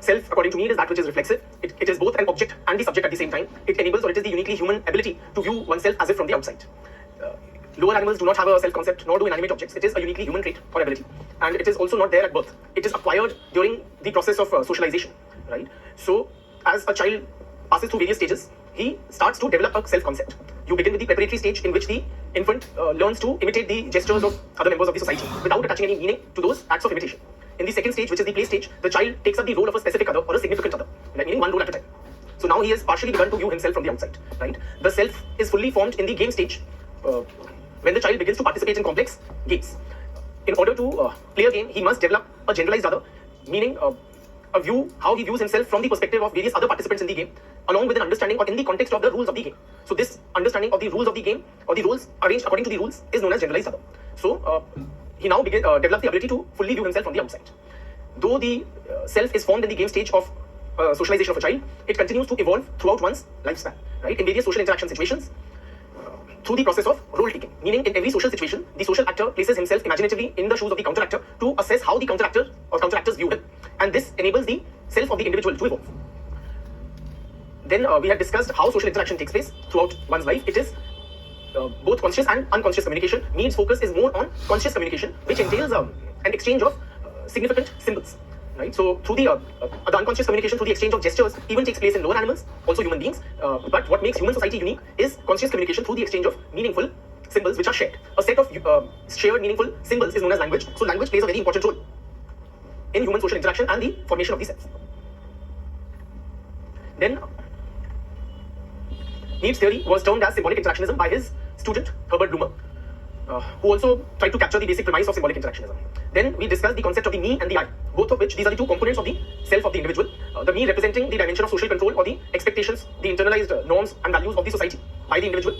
self, according to me, is that which is reflexive. It is both an object and the subject at the same time. It enables, or it is the uniquely human ability to view oneself as if from the outside. Lower animals do not have a self-concept, nor do inanimate objects. It is a uniquely human trait or ability. And it is also not there at birth. It is acquired during the process of socialization, right? So, as a child passes through various stages, he starts to develop a self-concept. You begin with the preparatory stage, in which the infant learns to imitate the gestures of other members of the society without attaching any meaning to those acts of imitation. In the second stage, which is the play stage, the child takes up the role of a specific other or a significant other, meaning one role at a time. So now he has partially begun to view himself from the outside, right? The self is fully formed in the game stage, when the child begins to participate in complex games. In order to play a game, he must develop a generalized other, meaning a view, how he views himself from the perspective of various other participants in the game, along with an understanding or in the context of the rules of the game. So this understanding of the rules of the game, or the roles arranged according to the rules, is known as generalized other. So he now develops the ability to fully view himself from the outside. Though the self is formed in the game stage of socialization of a child, it continues to evolve throughout one's lifespan, right? In various social interaction situations, through the process of role taking, meaning in every social situation, the social actor places himself imaginatively in the shoes of the counter actor to assess how the counter actor or counter actors view him, and this enables the self of the individual to evolve. Then we have discussed how social interaction takes place throughout one's life. It is both conscious and unconscious communication. Means focus is more on conscious communication, which entails an exchange of significant symbols. Right, so through the unconscious communication, through the exchange of gestures, even takes place in lower animals, also human beings. But what makes human society unique is conscious communication through the exchange of meaningful symbols which are shared. A set of shared meaningful symbols is known as language. So language plays a very important role in human social interaction and the formation of the self. Then Neve's theory was termed as symbolic interactionism by his student Herbert Blumer, who also tried to capture the basic premise of symbolic interactionism. Then we discussed the concept of the me and the I, both of which, these are the two components of the self of the individual. The me representing the dimension of social control or the expectations, the internalized norms and values of the society by the individual,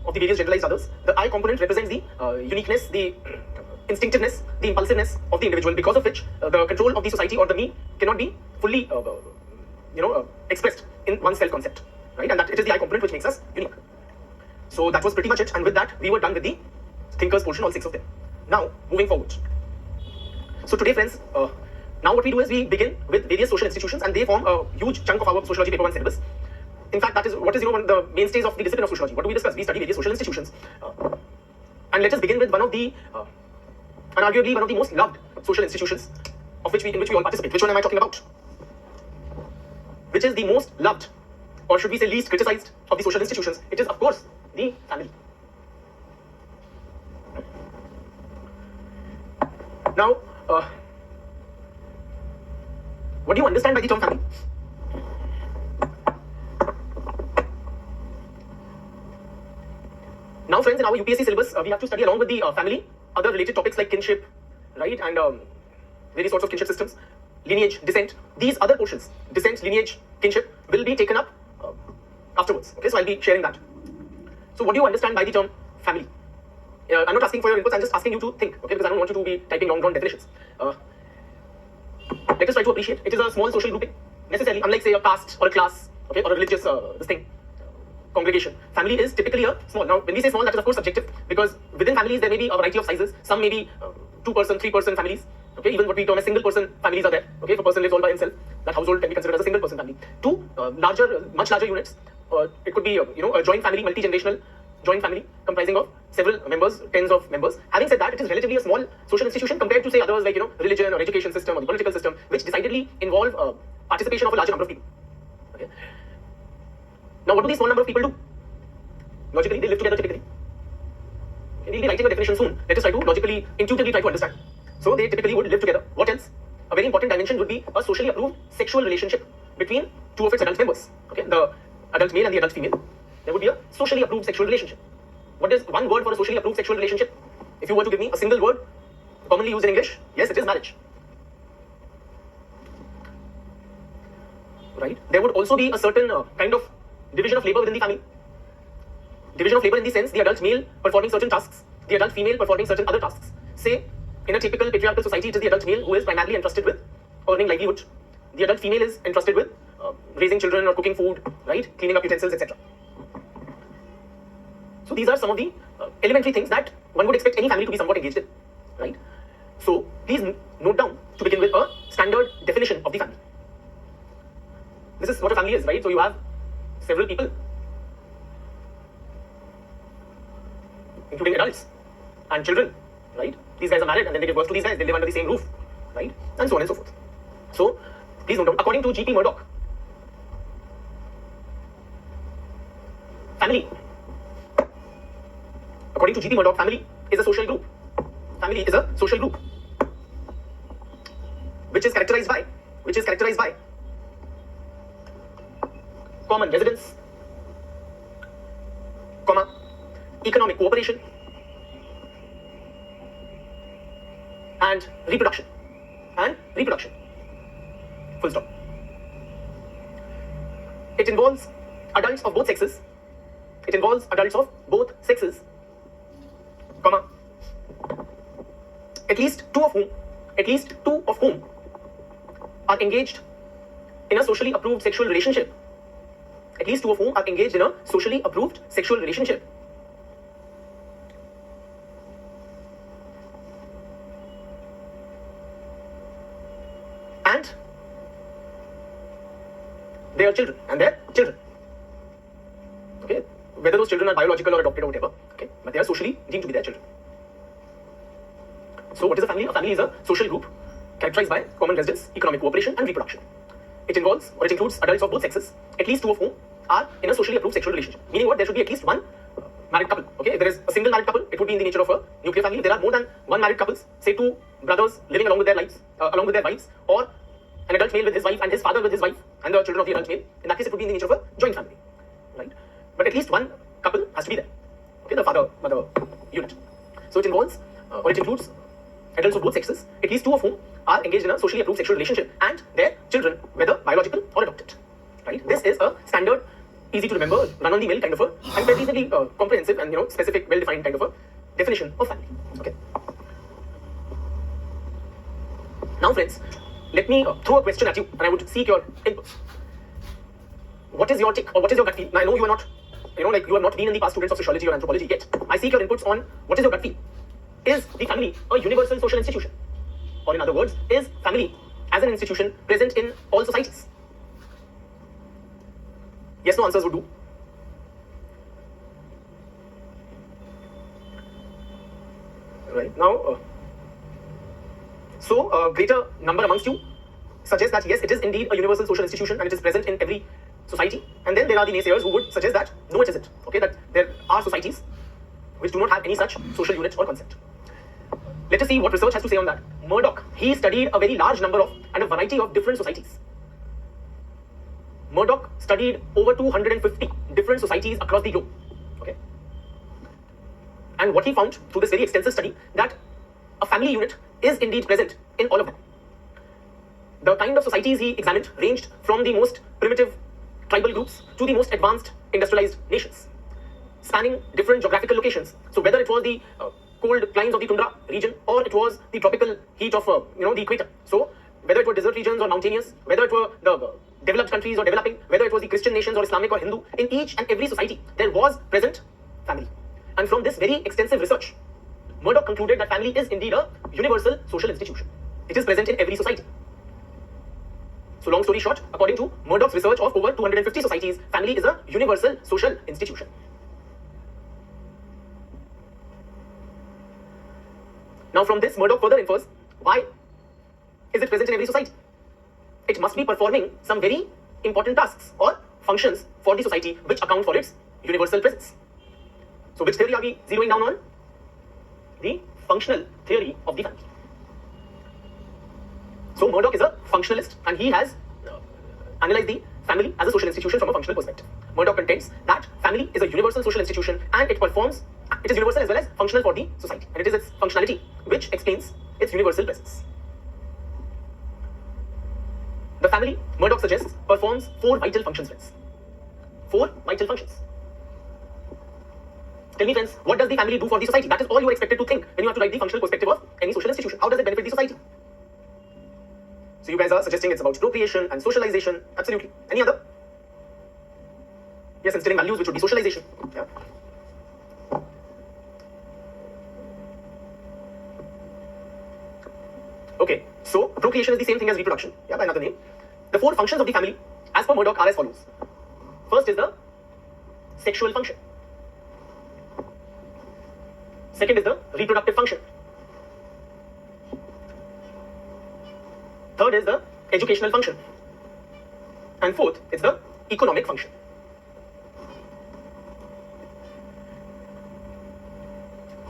of the various generalized others. The I component represents the uniqueness, the instinctiveness, the impulsiveness of the individual, because of which the control of the society or the me cannot be fully expressed in one's self-concept, right? And that it is the I component which makes us unique. So that was pretty much it, and with that we were done with the thinkers portion, all 6 of them. Now moving forward. So today, friends, now what we do is we begin with various social institutions, and they form a huge chunk of our sociology paper 1 syllabus. In fact, that is what is one of the mainstays of the discipline of sociology. What do we discuss? We study various social institutions, and let us begin with one of the, unarguably one of the most loved social institutions, in which we all participate. Which one am I talking about? Which is the most loved, or should we say least criticized, of the social institutions? It is, of course, the family. Now, what do you understand by the term family? Now, friends, in our UPSC syllabus, we have to study along with the family other related topics like kinship, right, and various sorts of kinship systems, lineage, descent. These other portions, descent, lineage, kinship, will be taken up afterwards. Okay, so I'll be sharing that. So, what do you understand by the term family? I'm not asking for your inputs, I'm just asking you to think, okay, because I don't want you to be typing long-drawn definitions. Let us try to appreciate. It is a small social grouping, necessarily, unlike, say, a caste or a class, okay, or a religious congregation. Family is typically a small. Now, when we say small, that is of course subjective, because within families there may be a variety of sizes. Some may be 2-person, 3-person families. Okay, even what we term as single-person families are there. Okay, if a person lives all by himself, that household can be considered as a single-person family. 2 much larger units. It could be a joint family, multi-generational joint family comprising of several members, tens of members. Having said that, it is relatively a small social institution compared to, say, others like religion or education system or the political system, which decidedly involve participation of a larger number of people. Okay. Now, what do these small number of people do? Logically, they live together typically. Okay, we'll be writing a definition soon. Let us try to logically, intuitively try to understand. So, they typically would live together. What else? A very important dimension would be a socially approved sexual relationship between 2 of its adult members. Okay, the adult male and the adult female. There would be a socially approved sexual relationship. What is one word for a socially approved sexual relationship? If you were to give me a single word, commonly used in English, yes, it is marriage. Right? There would also be a certain kind of division of labor within the family. Division of labor in the sense, the adult male performing certain tasks, the adult female performing certain other tasks. Say, in a typical patriarchal society, it is the adult male who is primarily entrusted with earning livelihood. The adult female is entrusted with raising children or cooking food, right? Cleaning up utensils, etc. So these are some of the elementary things that one would expect any family to be somewhat engaged in, right? So please note down to begin with a standard definition of the family. This is what a family is, right? So you have several people, including adults and children, right? These guys are married and then they give birth to these guys, they live under the same roof, right? And so on and so forth. So please note down, according to G.P. Murdoch, family, according to G.P. Murdoch, family is a social group. Family is a social group which is characterized by common residence, comma, economic cooperation, and reproduction. Full stop. It involves adults of both sexes. Comma, at least two of whom are engaged in a socially approved sexual relationship. And their children. Okay, whether those children are biological or adopted or whatever, okay, but they are socially deemed to be their children. So what is a family? A family is a social group characterized by common residence, economic cooperation, and reproduction. It includes adults of both sexes, at least two of whom are in a socially approved sexual relationship. Meaning what? There should be at least one married couple. Okay, if there is a single married couple, it would be in the nature of a nuclear family. If there are more than one married couples, say two brothers living along with their wives, or an adult male with his wife and his father with his wife and the children of the adult male, in that case it would be in the nature of a joint family, right? But at least one couple has to be there. Okay, the father-mother unit. So it includes adults of both sexes, at least two of whom are engaged in a socially approved sexual relationship, and their children, whether biological or adopted. Right? This is a standard, easy to remember, run-on-the-mill kind of a, and reasonably comprehensive and specific, well-defined kind of a definition of family. Okay. Now, friends, let me throw a question at you, and I would seek your inputs. What is your take, or what is your gut feel? Now, I know you are not, you have not been in the past students of sociology or anthropology yet. I seek your inputs on what is your gut feel. Is the family a universal social institution? Or in other words, is family as an institution present in all societies? Yes, no answers would do. Right now, so a greater number amongst you suggest that yes, it is indeed a universal social institution and it is present in every society. And then there are the naysayers who would suggest that no, it isn't. Okay, that there are societies which do not have any such social unit or concept. Let us see what research has to say on that. Murdoch, he studied a very large number of and a variety of different societies. Murdoch studied over 250 different societies across the globe. Okay. And what he found through this very extensive study, that a family unit is indeed present in all of them. The kind of societies he examined ranged from the most primitive tribal groups to the most advanced industrialized nations, spanning different geographical locations. So whether it was the cold climes of the tundra region, or it was the tropical heat of the equator. So whether it were desert regions or mountainous, whether it were the developed countries or developing, whether it was the Christian nations or Islamic or Hindu, in each and every society there was present family. And from this very extensive research, Murdoch concluded that family is indeed a universal social institution. It is present in every society. So long story short, according to Murdoch's research of over 250 societies, family is a universal social institution. Now from this, Murdoch further infers, why is it present in every society? It must be performing some very important tasks or functions for the society which account for its universal presence. So which theory are we zeroing down on? The functional theory of the family. So Murdoch is a functionalist and he has analyzed the family as a social institution from a functional perspective. Murdoch contends that family is a universal social institution and it is universal as well as functional for the society, and it is its functionality which explains its universal presence. The family, Murdoch suggests, performs 4 vital functions, friends. 4 vital functions. Tell me, friends, what does the family do for the society? That is all you are expected to think when you have to write the functional perspective of any social institution. How does it benefit the society? So you guys are suggesting it's about procreation and socialization. Absolutely. Any other? Yes, instilling values, which would be socialization. Yeah. Okay, so procreation is the same thing as reproduction, yeah, by another name. The 4 functions of the family as per Murdoch are as follows. First is the sexual function. Second is the reproductive function. Third is the educational function. And fourth is the economic function.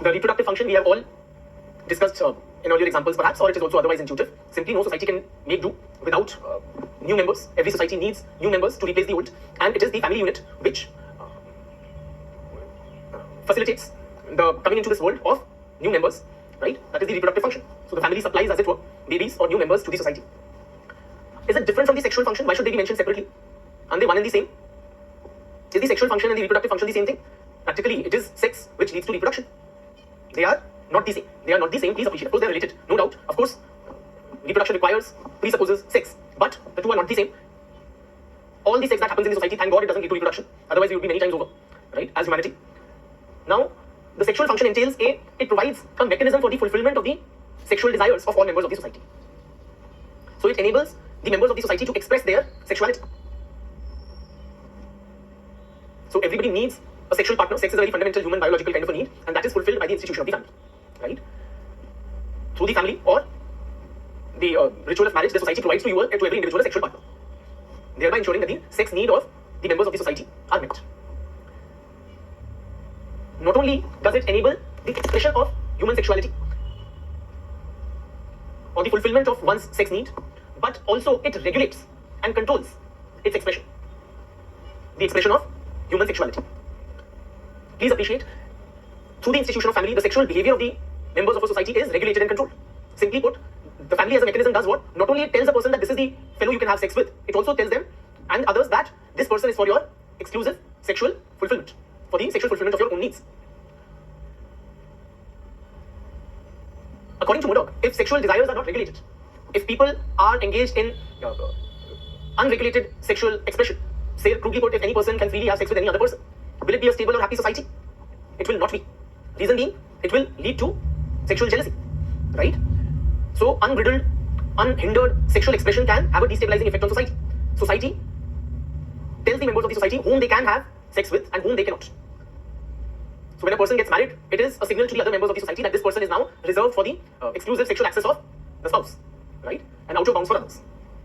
The reproductive function we have all discussed in earlier examples perhaps, or it is also otherwise intuitive. Simply no society can make do without new members. Every society needs new members to replace the old, and it is the family unit which facilitates the coming into this world of new members, right? That is the reproductive function. So the family supplies, as it were, babies or new members to the society. Is it different from the sexual function? Why should they be mentioned separately? Aren't they one and the same? Is the sexual function and the reproductive function the same thing? Practically, it is sex which leads to reproduction. They are not the same. They are not the same. Please appreciate. Of course, they are related, no doubt. Of course, reproduction presupposes sex, but the two are not the same. All the sex that happens in the society, thank God, it doesn't lead to reproduction. Otherwise, we would be many times over, right? As humanity. Now, the sexual function entails it provides a mechanism for the fulfillment of the sexual desires of all members of the society. So it enables the members of the society to express their sexuality. So everybody needs a sexual partner. Sex is a very fundamental human biological kind of a need, and that is fulfilled by the institution of the family, right? Through the family or the ritual of marriage, the society provides to you, to every individual, a sexual partner, thereby ensuring that the sex need of the members of the society are met. Not only does it enable the expression of human sexuality or the fulfillment of one's sex need, but also it regulates and controls its expression, the expression of human sexuality. Please appreciate, through the institution of family, the sexual behavior of the members of a society is regulated and controlled. Simply put, the family as a mechanism does what? Not only it tells a person that this is the fellow you can have sex with, it also tells them and others that this person is for your exclusive sexual fulfillment, for the sexual fulfillment of your own needs. According to Murdoch, if sexual desires are not regulated, if people are engaged in unregulated sexual expression, say crudely put, if any person can freely have sex with any other person, will it be a stable or happy society? It will not be. Reason being, it will lead to sexual jealousy, right? So unbridled, unhindered sexual expression can have a destabilizing effect on society. Society tells the members of the society whom they can have sex with and whom they cannot. So when a person gets married, it is a signal to the other members of the society that this person is now reserved for the exclusive sexual access of the spouse, right? And out of bounds for others.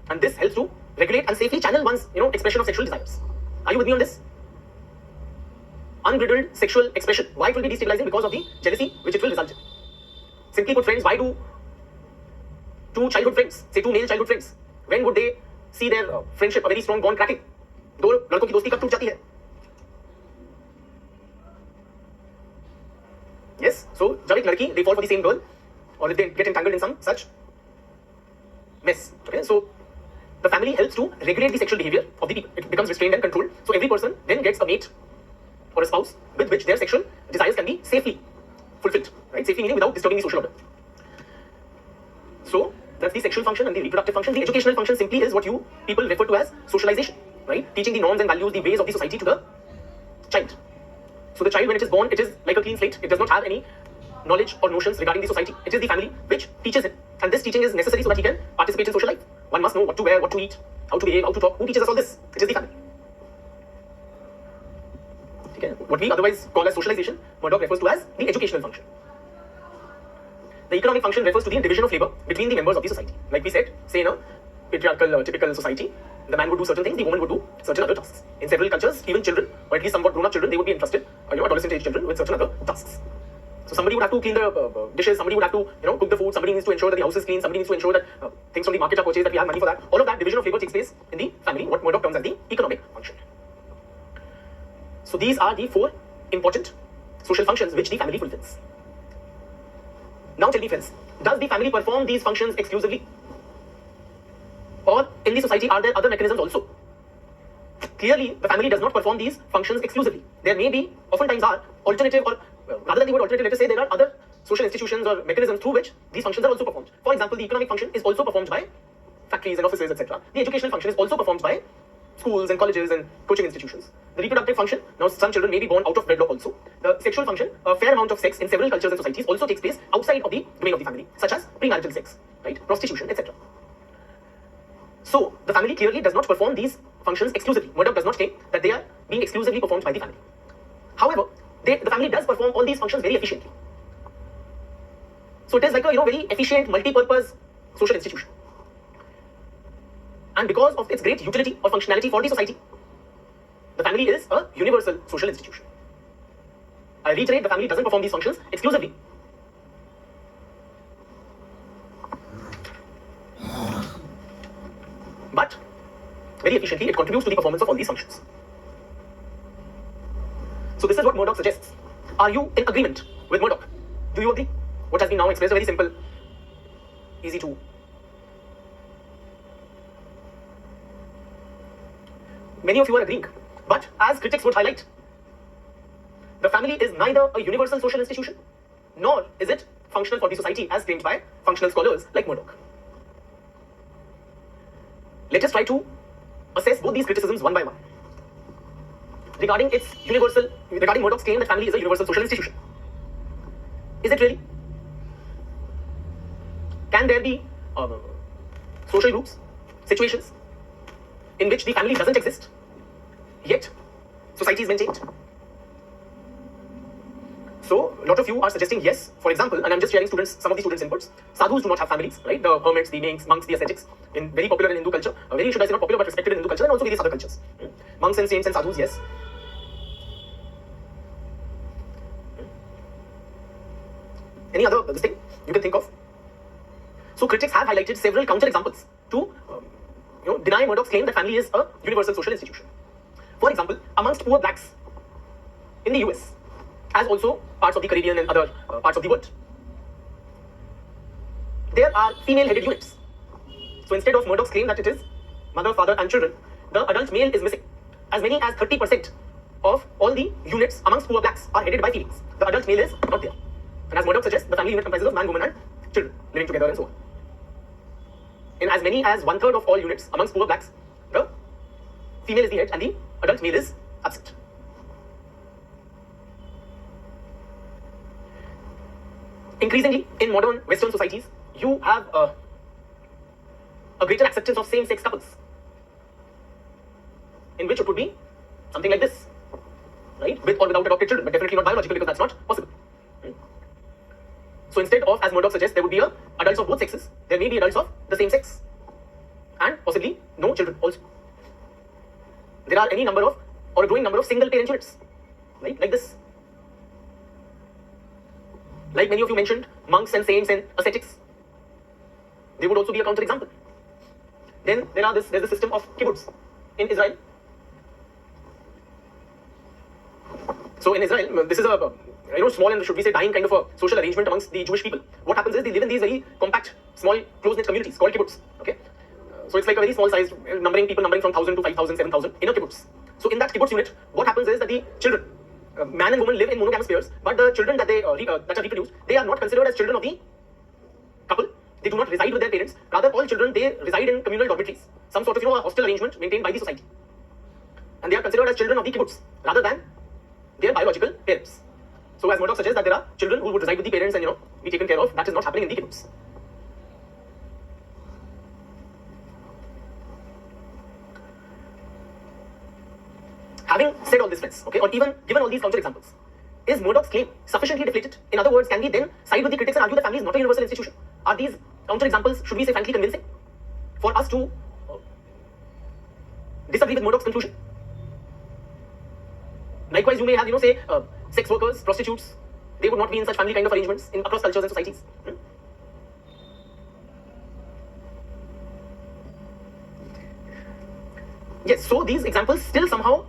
And this helps to regulate and safely channel one's expression of sexual desires. Are you with me on this? Unbridled sexual expression. Why it will be destabilizing? Because of the jealousy which it will result in. Simply put, friends, why do two childhood friends, say two male childhood friends, when would they see their friendship, a very strong bond cracking? दो लड़कों की दोस्ती कब टूट जाती है? Yes, so जब एक लड़की, they fall for the same girl, or if they get entangled in some such mess. Okay, so the family helps to regulate the sexual behavior of the people. It becomes restrained and controlled. So every person then gets a mate or a spouse with which their sexual desires can be safely fulfilled, right? Safely meaning without disturbing the social order. So that's the sexual function and the reproductive function. The educational function simply is what you people refer to as socialization, right? Teaching the norms and values, the ways of the society to the child. So the child, when it is born, it is like a clean slate. It does not have any knowledge or notions regarding the society. It is the family which teaches him. And this teaching is necessary so that he can participate in social life. One must know what to wear, what to eat, how to behave, how to talk. Who teaches us all this? It is the family. Okay. What we otherwise call as socialization, Murdoch refers to as the educational function. The economic function refers to the division of labor between the members of the society. Like we said, say in a patriarchal, typical society, the man would do certain things, the woman would do certain other tasks. In several cultures, even children, or at least somewhat grown-up children, they would be entrusted, adolescent age children, with certain other tasks. So somebody would have to clean the dishes, somebody would have to, cook the food, somebody needs to ensure that the house is clean, somebody needs to ensure that things from the market are purchased, that we have money for that. All of that division of labor takes place in the family, what Murdoch terms as the economic function. So these are the four important social functions which the family fulfills. Now tell me, friends, does the family perform these functions exclusively? Or in the society, are there other mechanisms also? Clearly, the family does not perform these functions exclusively. There may be, oftentimes are, alternative or rather than the word alternative, let us say there are other social institutions or mechanisms through which these functions are also performed. For example, the economic function is also performed by factories and offices, etc. The educational function is also performed by schools and colleges and coaching institutions. The reproductive function, now some children may be born out of wedlock also. The sexual function, a fair amount of sex in several cultures and societies also takes place outside of the domain of the family, such as premarital sex, right, prostitution, etc. So the family clearly does not perform these functions exclusively. Murdoch does not claim that they are being exclusively performed by the family. However, the family does perform all these functions very efficiently. So it is like a very efficient, multi-purpose social institution. And because of its great utility or functionality for the society, the family is a universal social institution. I reiterate, the family doesn't perform these functions exclusively. But very efficiently, it contributes to the performance of all these functions. So this is what Murdoch suggests. Are you in agreement with Murdoch? Do you agree? What has been now expressed, very simple, easy to. Many of you are agreeing, but as critics would highlight, the family is neither a universal social institution, nor is it functional for the society as claimed by functional scholars like Murdoch. Let us try to assess both these criticisms one by one. Regarding Murdoch's claim that family is a universal social institution. Is it really? Can there be social groups, situations in which the family doesn't exist, yet society is maintained? So, a lot of you are suggesting yes. For example, and I'm just sharing some of the students' inputs. Sadhus do not have families, right? The hermits, the monks, the ascetics, very popular in Hindu culture. Should I say not popular, but respected in Hindu culture and also various other cultures. Monks and saints and sadhus, yes. Any other thing you can think of? So critics have highlighted several counter-examples to deny Murdoch's claim that family is a universal social institution. For example, amongst poor blacks in the US, as also parts of the Caribbean and other parts of the world, there are female-headed units. So instead of Murdoch's claim that it is mother, father and children, the adult male is missing. As many as 30% of all the units amongst poor blacks are headed by females. The adult male is not there. And as Murdoch suggests, the family unit comprises of man, woman and children living together and so on. In as many as 1/3 of all units amongst poor blacks, the female is the head and the adult male is absent. Increasingly, in modern Western societies, you have a greater acceptance of same-sex couples, in which it would be something like this, right? With or without adopted children, but definitely not biological because that's not possible. So instead of, as Murdoch suggests, there would be adults of both sexes, there may be adults of the same sex, and possibly no children also. There are a growing number of single-parent units, right? Like this. Like many of you mentioned, monks and saints and ascetics, they would also be a counter-example. Then there's the system of kibbutz in Israel. So in Israel, this is a small and should we say dying kind of a social arrangement amongst the Jewish people. What happens is they live in these very compact, small, close-knit communities called kibbutz. Okay, so it's like a very small size, numbering from 1,000 to 5,000, 7,000 in a kibbutz. So in that kibbutz unit, what happens is that the children, man and woman, live in monogamous pairs, but the children that are reproduced, they are not considered as children of the couple. They do not reside with their parents. Rather, all children, they reside in communal dormitories, some sort of a hostel arrangement maintained by the society, and they are considered as children of the kibbutz rather than their biological parents. So as Murdoch suggests that there are children who would reside with the parents and be taken care of, that is not happening in the kibbutz. Having said all this, friends, okay, or even given all these counter-examples, is Murdoch's claim sufficiently deflated? In other words, can we then side with the critics and argue that family is not a universal institution? Are these counter-examples, should we say, frankly convincing for us to disagree with Murdoch's conclusion? Likewise, you may have, say, sex workers, prostitutes, they would not be in such family kind of arrangements across cultures and societies. Yes, so these examples still somehow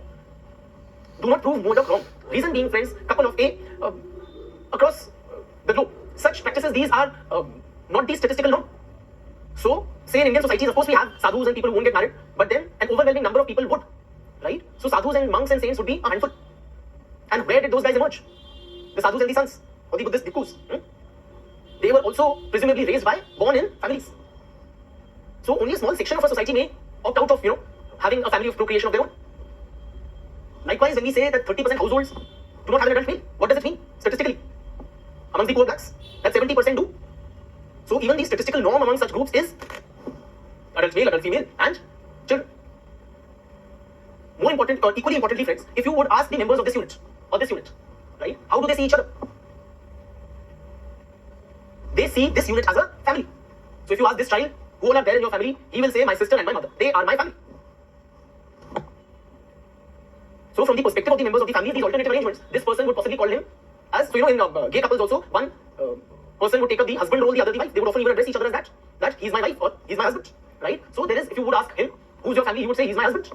do not prove Murdoch wrong. Reason being, friends, couple of across the globe, such practices, these are not the statistical norm. So, say in Indian societies, of course, we have sadhus and people who won't get married, but then an overwhelming number of people would, right? So, sadhus and monks and saints would be a handful. And where did those guys emerge? The sadhus and the sons, or the Buddhist bhikkhus. They were also presumably born in families. So, only a small section of a society may opt out of, having a family of procreation of their own. Likewise, when we say that 30% households do not have an adult male, what does it mean statistically? Amongst the poor blacks, that 70% do. So even the statistical norm among such groups is adult male, adult female, and children. more important or equally importantly, friends, if you would ask the members of this unit or this unit, right, how do they see each other? They see this unit as a family. So if you ask this child, who all are there in your family, he will say, my sister and my mother. They are my family. So from the perspective of the members of the family, these alternative arrangements, this person would possibly call him as, so in gay couples also, one person would take up the husband role, the other the wife. They would often even address each other as that he's my wife or he's my husband, right? So there is, if you would ask him, who's your family, he would say, he's my husband.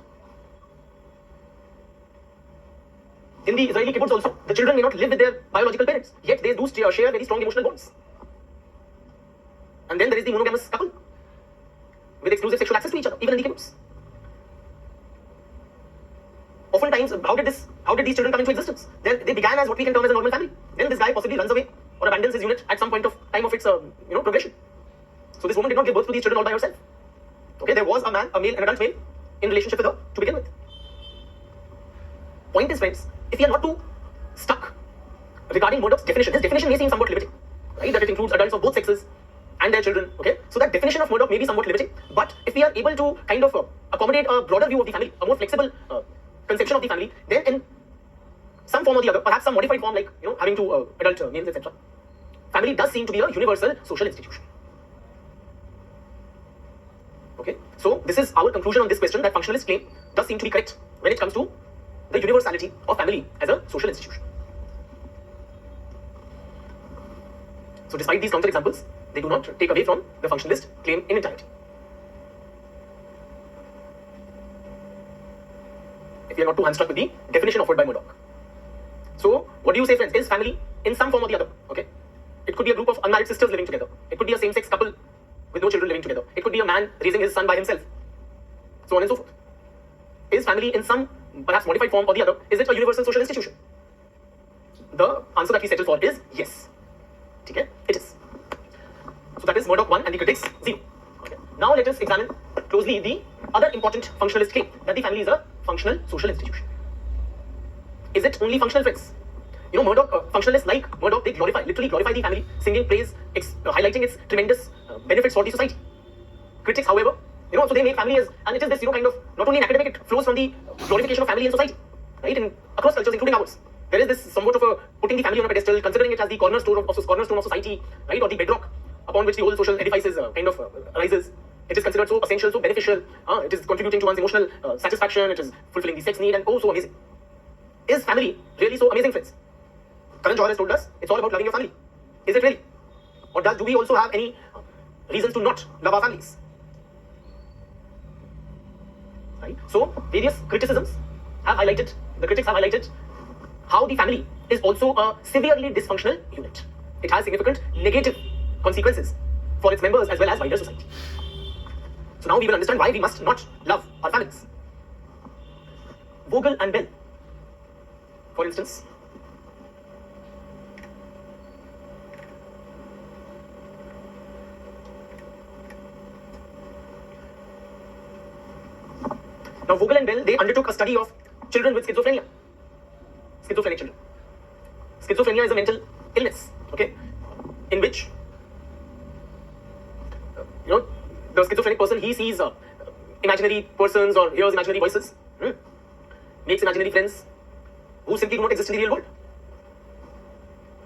In the Israeli kibbutz also, the children may not live with their biological parents, yet they do share very strong emotional bonds. And then there is the monogamous couple with exclusive sexual access to each other, even in the kibbutz. Oftentimes, how did these children come into existence? They began as what we can term as a normal family. Then this guy possibly runs away or abandons his unit at some point of time of its progression. So this woman did not give birth to these children all by herself. Okay, there was a man, an adult male, in relationship with her to begin with. Point is, friends, if you are not too stuck regarding Murdoch's definition, his definition may seem somewhat limiting, right? That it includes adults of both sexes and their children. Okay, so that definition of Murdoch may be somewhat limiting, but if we are able to kind of accommodate a broader view of the family, a more flexible conception of the family, then in some form or the other, perhaps some modified form like having two adult males, etc., family does seem to be a universal social institution. Okay, so this is our conclusion on this question, that functionalist claim does seem to be correct when it comes to the universality of family as a social institution. So despite these counter examples, they do not take away from the functionalist claim in entirety. If you are not too hamstrung with the definition offered by Murdoch. So what do you say, friends? Is family in some form or the other? Okay, it could be a group of unmarried sisters living together. It could be a same-sex couple with no children living together. It could be a man raising his son by himself. So on and so forth. Is family in some perhaps modified form or the other, is it a universal social institution? The answer that we settle for is yes. Okay, it is. So that is Murdoch 1 and the critics 0. Okay. Now let us examine closely the other important functionalist claim, that the family is a functional social institution. Is it only functional, friends? Murdoch, functionalists like Murdoch, they literally glorify the family, singing praise, highlighting its tremendous benefits for the society. Critics, however, so they make family as, and it is this, kind of, not only in academic, it flows from the glorification of family in society, right? Across cultures, including ours. There is this somewhat of a putting the family on a pedestal, considering it as the cornerstone of society, right? Or the bedrock upon which the whole social edifice is arises. It is considered so essential, so beneficial. It is contributing to one's emotional satisfaction. It is fulfilling the sex need, and oh, so amazing. Is family really so amazing, friends? Karan Johar has told us it's all about loving your family. Is it really? Or do we also have any reasons to not love our families? Right? So various criticisms have highlighted, the critics have highlighted how the family is also a severely dysfunctional unit. It has significant negative consequences for its members as well as wider society. So now we will understand why we must not love our families. Vogel and Bell, for instance, now Vogel and Bell, they undertook a study of children with schizophrenia. Schizophrenic children. Schizophrenia is a mental illness, okay, in which the schizophrenic person, he sees imaginary persons or hears imaginary voices, makes imaginary friends who simply do not exist in the real world.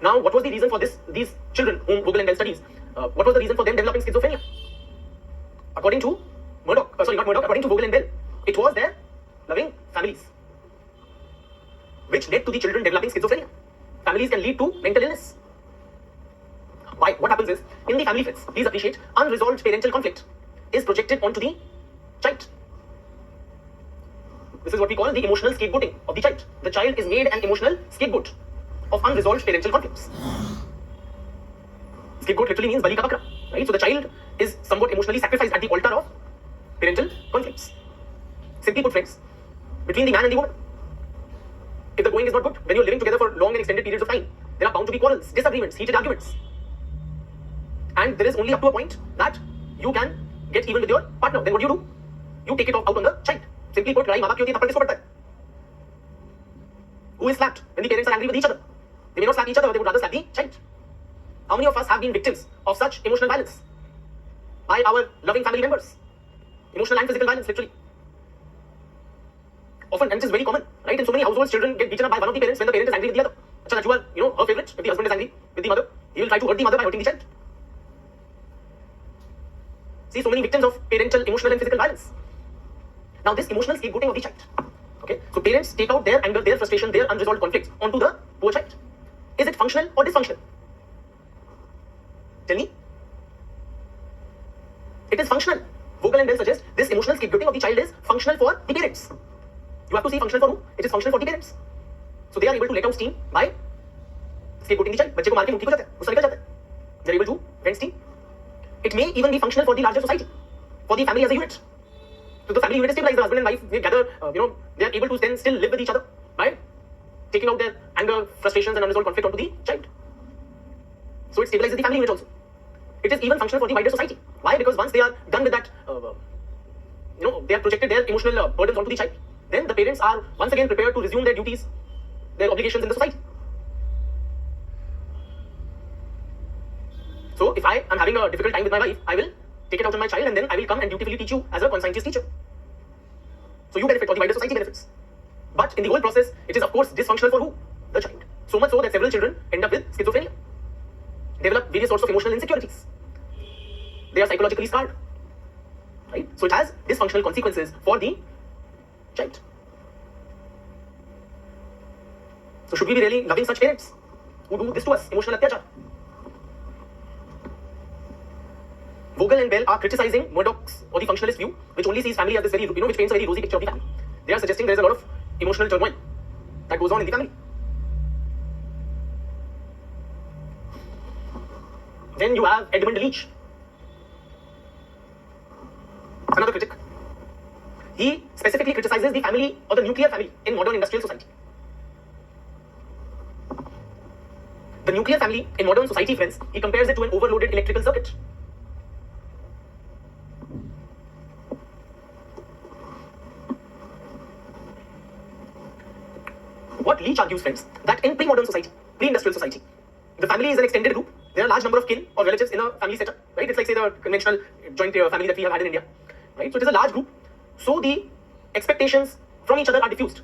Now, what was the reason for these children whom Vogel and Bell studies? What was the reason for them developing schizophrenia? According to according to Vogel and Bell, it was their loving families which led to the children developing schizophrenia. Families can lead to mental illness. Why? What happens is, in the family, friends, please appreciate, unresolved parental conflict is projected onto the child. This is what we call the emotional scapegoating of the child. The child is made an emotional scapegoat of unresolved parental conflicts. Scapegoat literally means bali ka bakra, right? So the child is somewhat emotionally sacrificed at the altar of parental conflicts. Simply put, friends, between the man and the woman, if the going is not good, when you're living together for long and extended periods of time, there are bound to be quarrels, disagreements, heated arguments. And there is only up to a point that you can get even with your partner. Then what do? You take it out on the child. Simply put, लाई माँ बाप की होती है, थप्पड़ किसको पड़ता है? Who is slapped when the parents are angry with each other? They may not slap each other, they would rather slap the child. How many of us have been victims of such emotional violence by our loving family members? Emotional and physical violence, literally. often, and it is very common, right? In so many households, children get beaten up by one of the parents when the parent is angry with the other. So that you are, her favorite. If the husband is angry with the mother, he will try to hurt the mother by hurting the child. See, so many victims of parental emotional and physical violence. Now, this emotional scapegoating of the child. Okay, so parents take out their anger, their frustration, their unresolved conflicts onto the poor child. Is it functional or dysfunctional? Tell me. It is functional. Vogel and Bell suggest this emotional scapegoating of the child is functional for the parents. You have to see functional for who? It is functional for the parents. So they are able to let out steam by scapegoating the child. बच्चे को मार के मुट्ठी को जाता है, उससे निकल जाता है. They are able to vent steam. It may even be functional for the larger society, for the family as a unit. So the family unit stabilizes. The husband and wife, they gather, they are able to then still live with each other by taking out their anger, frustrations and unresolved conflict onto the child. So it stabilizes the family unit also. It is even functional for the wider society. Why? Because once they are done with that, they have projected their emotional burdens onto the child, then the parents are once again prepared to resume their duties, their obligations in the society. So if I am having a difficult time with my wife, I will take it out on my child and then I will come and dutifully teach you as a conscientious teacher. So you benefit or the wider society benefits. But in the whole process, it is of course dysfunctional for who? The child. So much so that several children end up with schizophrenia, develop various sorts of emotional insecurities. They are psychologically scarred. Right? So it has dysfunctional consequences for the child. So should we be really loving such parents who do this to us, emotional atyachar? Vogel and Bell are criticizing Murdoch's or the functionalist view, which only sees family as this very, which paints a very rosy picture of the family. They are suggesting there is a lot of emotional turmoil that goes on in the family. Then you have Edmund Leach, another critic. He specifically criticizes the family or the nuclear family in modern industrial society. The nuclear family in modern society, friends, he compares it to an overloaded electrical circuit. What Leach argues, friends, that in pre-modern society, pre-industrial society, the family is an extended group. There are a large number of kin or relatives in a family setup, right? It's like, say, the conventional joint family that we have had in India, right? So it is a large group. So the expectations from each other are diffused.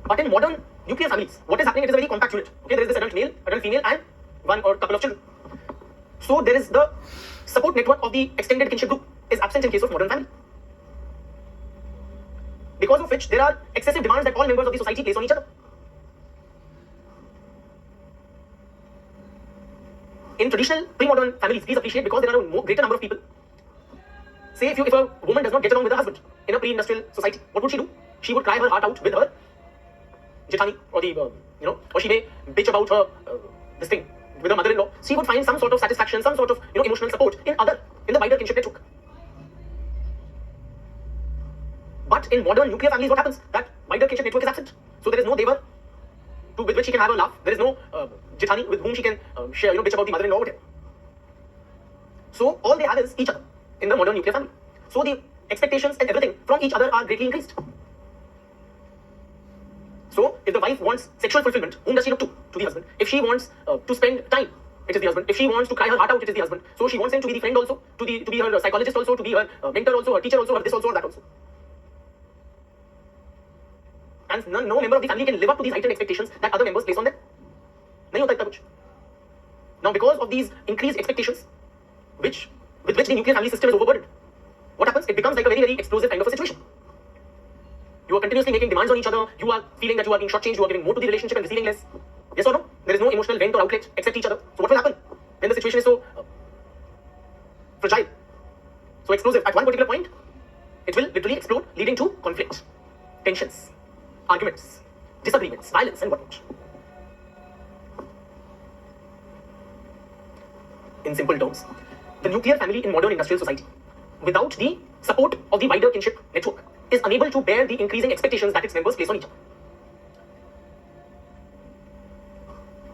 But in modern nuclear families, what is happening? It is a very compact unit. Okay, there is this adult male, adult female, and one or couple of children. So there is the support network of the extended kinship group is absent in case of modern family. Because of which there are excessive demands that all members of the society place on each other. In traditional pre-modern families, please appreciate, because there are a greater number of people. Say if a woman does not get along with her husband in a pre-industrial society, what would she do? She would cry her heart out with her jethani or the, or she may bitch about her, this thing, with her mother-in-law. She would find some sort of satisfaction, some sort of, emotional support in the wider kinship network. But in modern nuclear families, what happens? That wider kinship network is absent. So there is no devar with which she can have a laugh. There is no jethani with whom she can share, bitch about the mother-in-law or whatever. So all they have is each other in the modern nuclear family. So the expectations and everything from each other are greatly increased. So if the wife wants sexual fulfillment, whom does she look to? To the husband. If she wants to spend time, it is the husband. If she wants to cry her heart out, it is the husband. So she wants him to be the friend also, to be her psychologist also, to be her mentor also, her teacher also, her this also, or that also. And no member of the family can live up to these heightened expectations that other members place on them. Nahi hota itna kuch. Now, because of these increased expectations, with which the nuclear family system is overburdened, what happens? It becomes like a very, very explosive kind of a situation. You are continuously making demands on each other. You are feeling that you are being shortchanged. You are giving more to the relationship and receiving less. Yes or no? There is no emotional vent or outlet except each other. So what will happen when the situation is so fragile, so explosive? At one particular point, it will literally explode, leading to conflict, tensions, arguments, disagreements, violence, and whatnot. In simple terms, the nuclear family in modern industrial society, without the support of the wider kinship network, is unable to bear the increasing expectations that its members place on each other.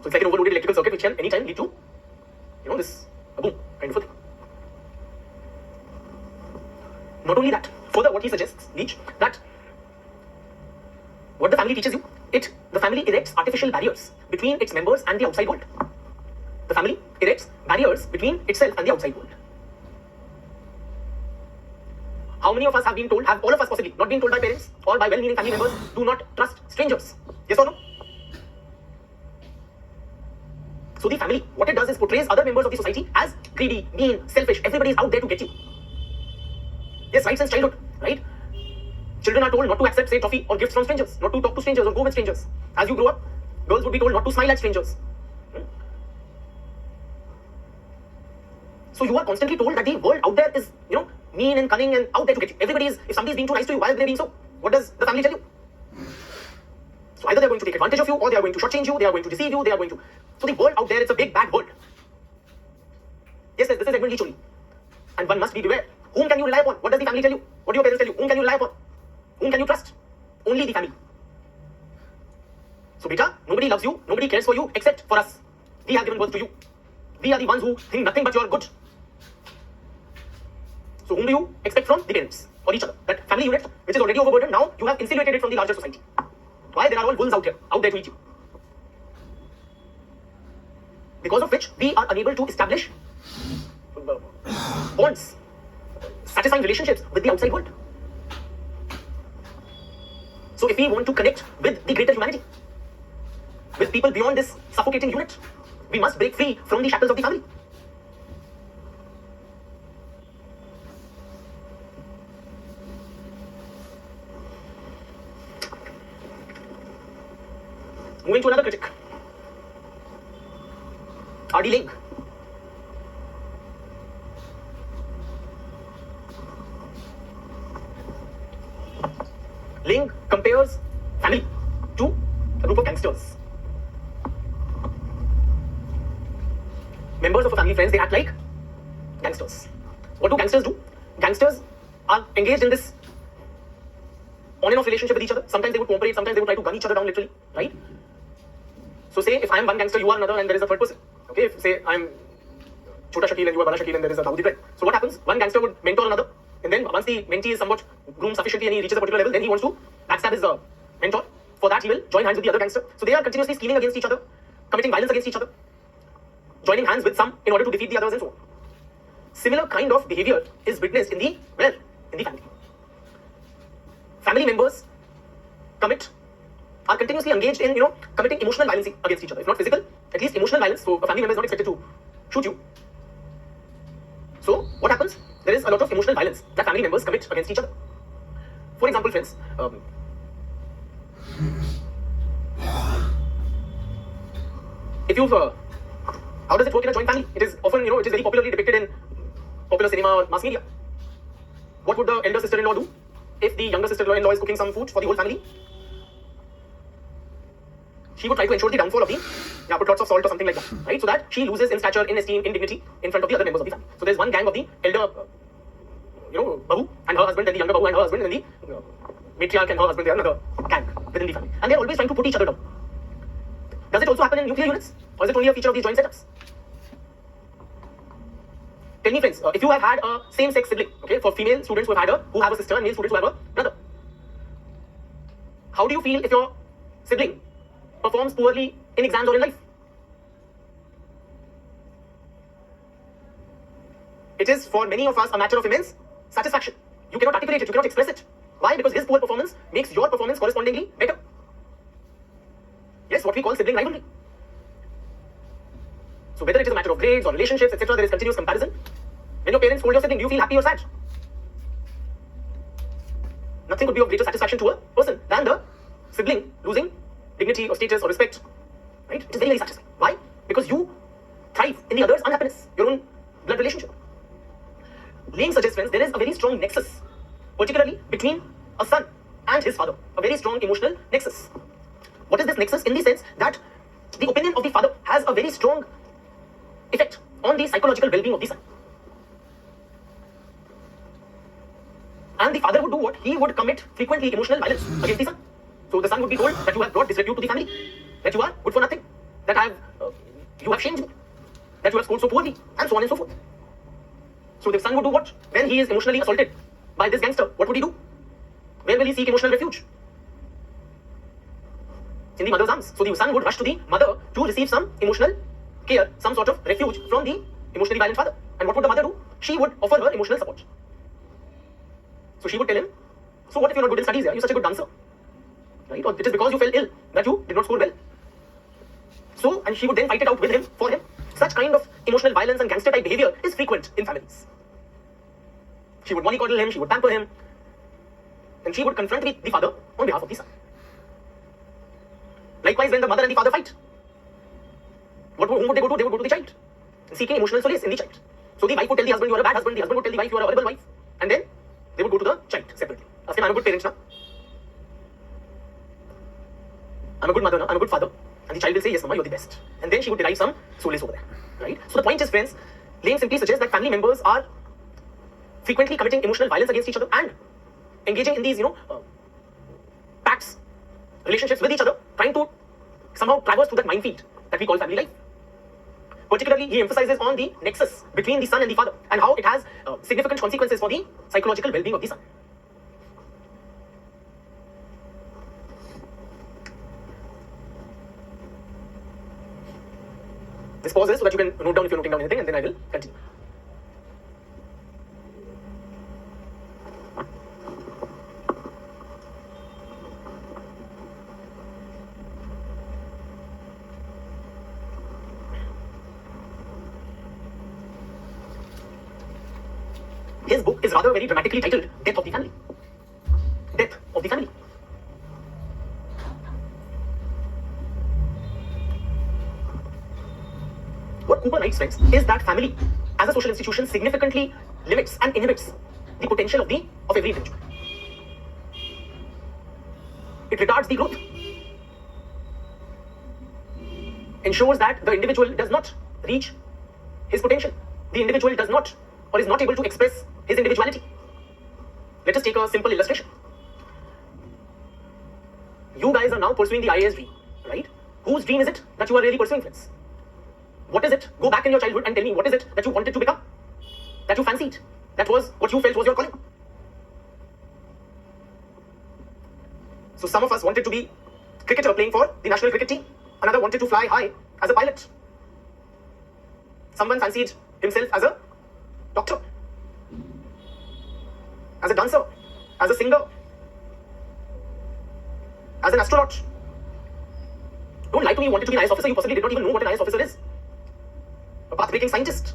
So it's like an overloaded electrical circuit which can anytime lead to, this boom kind of a thing. Not only that, further what he suggests, Leach, that what the family teaches you, the family erects artificial barriers between its members and the outside world. The family erects barriers between itself and the outside world. How how many of us have been told, have all of us possibly not been told by parents or by well-meaning family members, do not trust strangers? Yes or no? So the family, what it does is portrays other members of the society as greedy, mean, selfish. Everybody is out there to get you. Yes, right since childhood, right? Children are told not to accept, say, toffee or gifts from strangers, not to talk to strangers or go with strangers. As you grow up, girls would be told not to smile at strangers. So you are constantly told that the world out there is, mean and cunning and out there to get you. Everybody is, if somebody is being too nice to you, why are they being so? What does the family tell you? So either they are going to take advantage of you, or they are going to shortchange you, they are going to deceive you, they are going to... So the world out there, it's a big bad world. Yes, this is Edmund Leach only. And one must be beware. Whom can you rely upon? What does the family tell you? What do your parents tell you? Whom can you rely upon? Whom can you trust? Only the family. So beta, nobody loves you, nobody cares for you except for us. We have given birth to you. We are the ones who think nothing but your good. So whom do you expect from? The parents or each other. That family unit, which is already overburdened, now you have insinuated it from the larger society. Why? There are all wolves out there to eat you. Because of which we are unable to establish bonds, satisfying relationships with the outside world. So if we want to connect with the greater humanity, with people beyond this suffocating unit, we must break free from the shackles of the family. Moving to another critic, R.D. Laing. Laing compares family to a group of gangsters. Members of a family, friends, they act like gangsters. What do gangsters do? Gangsters are engaged in this on and off relationship with each other. Sometimes they would cooperate, sometimes they would try to gun each other down literally, right? So say if I am one gangster, you are another, and there is a third person. Okay, if say I am Chota Shakil and you are Bala Shakil and there is a Dawood Ibrahim. So what happens? One gangster would mentor another, and then once the mentee is somewhat groomed sufficiently and he reaches a particular level, then he wants to backstab his mentor. For that, he will join hands with the other gangster. So they are continuously scheming against each other, committing violence against each other, joining hands with some in order to defeat the others and so on. Similar kind of behavior is witnessed in the family. Family members are continuously engaged in, committing emotional violence against each other. If not physical, at least emotional violence. So a family member is not expected to shoot you. So what happens? There is a lot of emotional violence that family members commit against each other. For example, friends, if you've, how does it work in a joint family? It is often, it is very popularly depicted in popular cinema or mass media. What would the elder sister-in-law do if the younger sister-in-law is cooking some food for the whole family? She would try to ensure the downfall of the, put lots of salt or something like that, right? So that she loses in stature, in esteem, in dignity in front of the other members of the family. So there's one gang of the elder, Babu and her husband, and the younger Babu and her husband, and the matriarch and her husband, they are another gang within the family. And they're always trying to put each other down. Does it also happen in nuclear units? Or is it only a feature of these joint setups? Tell me, friends, if you have had a same-sex sibling, okay, for female students who have a sister and male students who have a brother, how do you feel if your sibling performs poorly in exams or in life? It is for many of us a matter of immense satisfaction. You cannot articulate it, you cannot express it. Why? Because his poor performance makes your performance correspondingly better. Yes, what we call sibling rivalry. So whether it is a matter of grades or relationships, etc., there is continuous comparison. When your parents scold your sibling, do you feel happy or sad? Nothing could be of greater satisfaction to a person than the sibling losing dignity or status or respect. Right? It is very, very satisfying. Why? Because you thrive in the other's unhappiness, your own blood relationship. Laing suggests, friends, there is a very strong nexus, particularly between a son and his father. A very strong emotional nexus. What is this nexus? In the sense that the opinion of the father has a very strong effect on the psychological well-being of the son. And the father would do what? He would commit frequently emotional violence against the son. So the son would be told that you have brought disrepute to the family, that you are good for nothing, that you have shamed me, that you have scored so poorly, and so on and so forth. So the son would do what? When he is emotionally assaulted by this gangster, what would he do? Where will he seek emotional refuge? In the mother's arms. So the son would rush to the mother to receive some emotional care, some sort of refuge from the emotionally violent father. And what would the mother do? She would offer her emotional support. So she would tell him, so what if you're not good in studies? You're such a good dancer, right? Or it is because you fell ill that you did not score well. So, and she would then fight it out with him, for him. Such kind of emotional violence and gangster type behavior is frequent in families. She would mollycoddle him, she would pamper him, and she would confront the father on behalf of the son. Likewise, when the mother and the father fight, whom would they go to? They would go to the child, seeking emotional solace in the child. So the wife would tell the husband, you are a bad husband. The husband would tell the wife, you are a horrible wife. And then they would go to the child separately. Ask him, I'm a good parent now. I'm a good mother now. I'm a good father. And the child will say, yes, mama, you're the best. And then she would derive some solace over there. Right? So the point is, friends, Lane simply suggests that family members are frequently committing emotional violence against each other and engaging in these, pacts, relationships with each other, trying to somehow traverse through that minefield that we call family life. Particularly, he emphasizes on the nexus between the son and the father and how it has significant consequences for the psychological well-being of the son. This pause is so that you can note down if you're noting down anything, and then I will continue. His book is rather very dramatically titled Death of the Family. Death of the Family. What Cooper writes, friends, is that family as a social institution significantly limits and inhibits the potential of every individual. It retards the growth, ensures that the individual does not reach his potential. The individual does not or is not able to express his individuality. Let us take a simple illustration. You guys are now pursuing the IAS dream, right? Whose dream is it that you are really pursuing, friends? What is it? Go back in your childhood and tell me, what is it that you wanted to become? That you fancied? That was what you felt was your calling? So some of us wanted to be cricketer playing for the national cricket team. Another wanted to fly high as a pilot. Someone fancied himself as a doctor, as a dancer, as a singer, as an astronaut. Don't lie to me, you wanted to be an IAS officer, you possibly did not even know what an IAS officer is. A path-breaking scientist.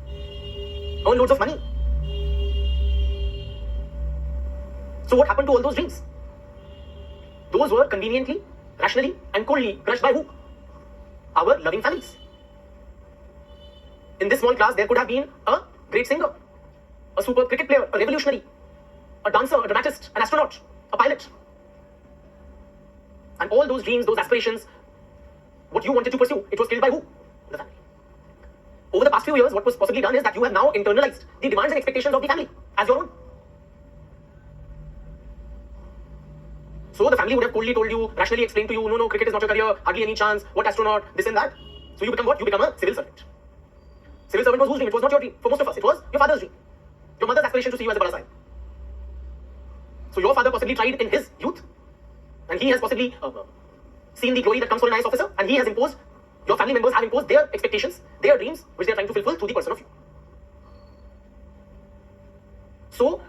Earn loads of money. So what happened to all those dreams? Those were conveniently, rationally, and coldly crushed by who? Our loving families. In this small class, there could have been a great singer, a superb cricket player, a revolutionary, a dancer, a dramatist, an astronaut, a pilot. And all those dreams, those aspirations, what you wanted to pursue, it was killed by who? The family. Over the past few years, what was possibly done is that you have now internalized the demands and expectations of the family as your own. So the family would have coldly told you, rationally explained to you, no, cricket is not your career, hardly any chance, what astronaut, this and that. So you become what? You become a civil servant. Civil servant was whose dream? It was not your dream. For most of us, it was your father's dream. Your mother's aspiration to see you as a Bada Sahib. So your father possibly tried in his youth, and he has possibly seen the glory that comes for an IAS officer, and he has imposed, your family members have imposed their expectations, their dreams, which they are trying to fulfill through the person of you. So,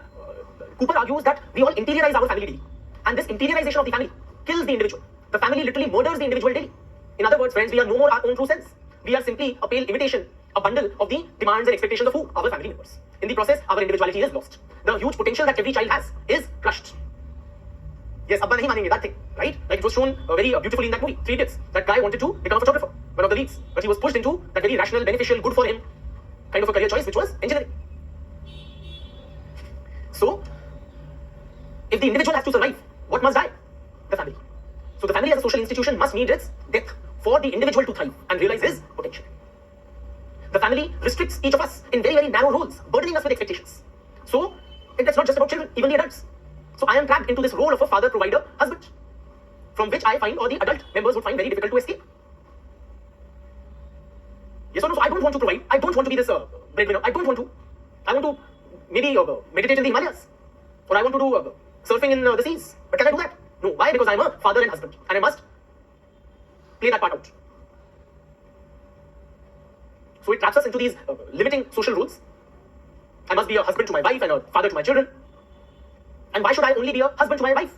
Cooper argues that we all interiorize our family daily, and this interiorization of the family kills the individual. The family literally murders the individual daily. In other words, friends, we are no more our own true selves. We are simply a pale imitation, a bundle of the demands and expectations of who? Our family members. In the process, our individuality is lost. The huge potential that every child has is crushed. Yes, Abba nahi manenge, that thing, right? Like it was shown very beautifully in that movie, Three Idiots. That guy wanted to become a photographer, one of the leads. But he was pushed into that very rational, beneficial, good for him kind of a career choice, which was engineering. So, if the individual has to survive, what must die? The family. So the family as a social institution must need its death for the individual to thrive and realize his potential. The family restricts each of us in very, very narrow roles, burdening us with expectations. So, that's not just about children, even the adults. So I am trapped into this role of a father, provider, husband, from which I find, or the adult members would find very difficult to escape. Yes or no? So I don't want to provide. I don't want to be this breadwinner. I don't want to. I want to maybe meditate in the Himalayas. Or I want to do surfing in the seas. But can I do that? No. Why? Because I'm a father and husband. And I must play that part out. So it traps us into these limiting social rules. I must be a husband to my wife and a father to my children. And why should I only be a husband to my wife?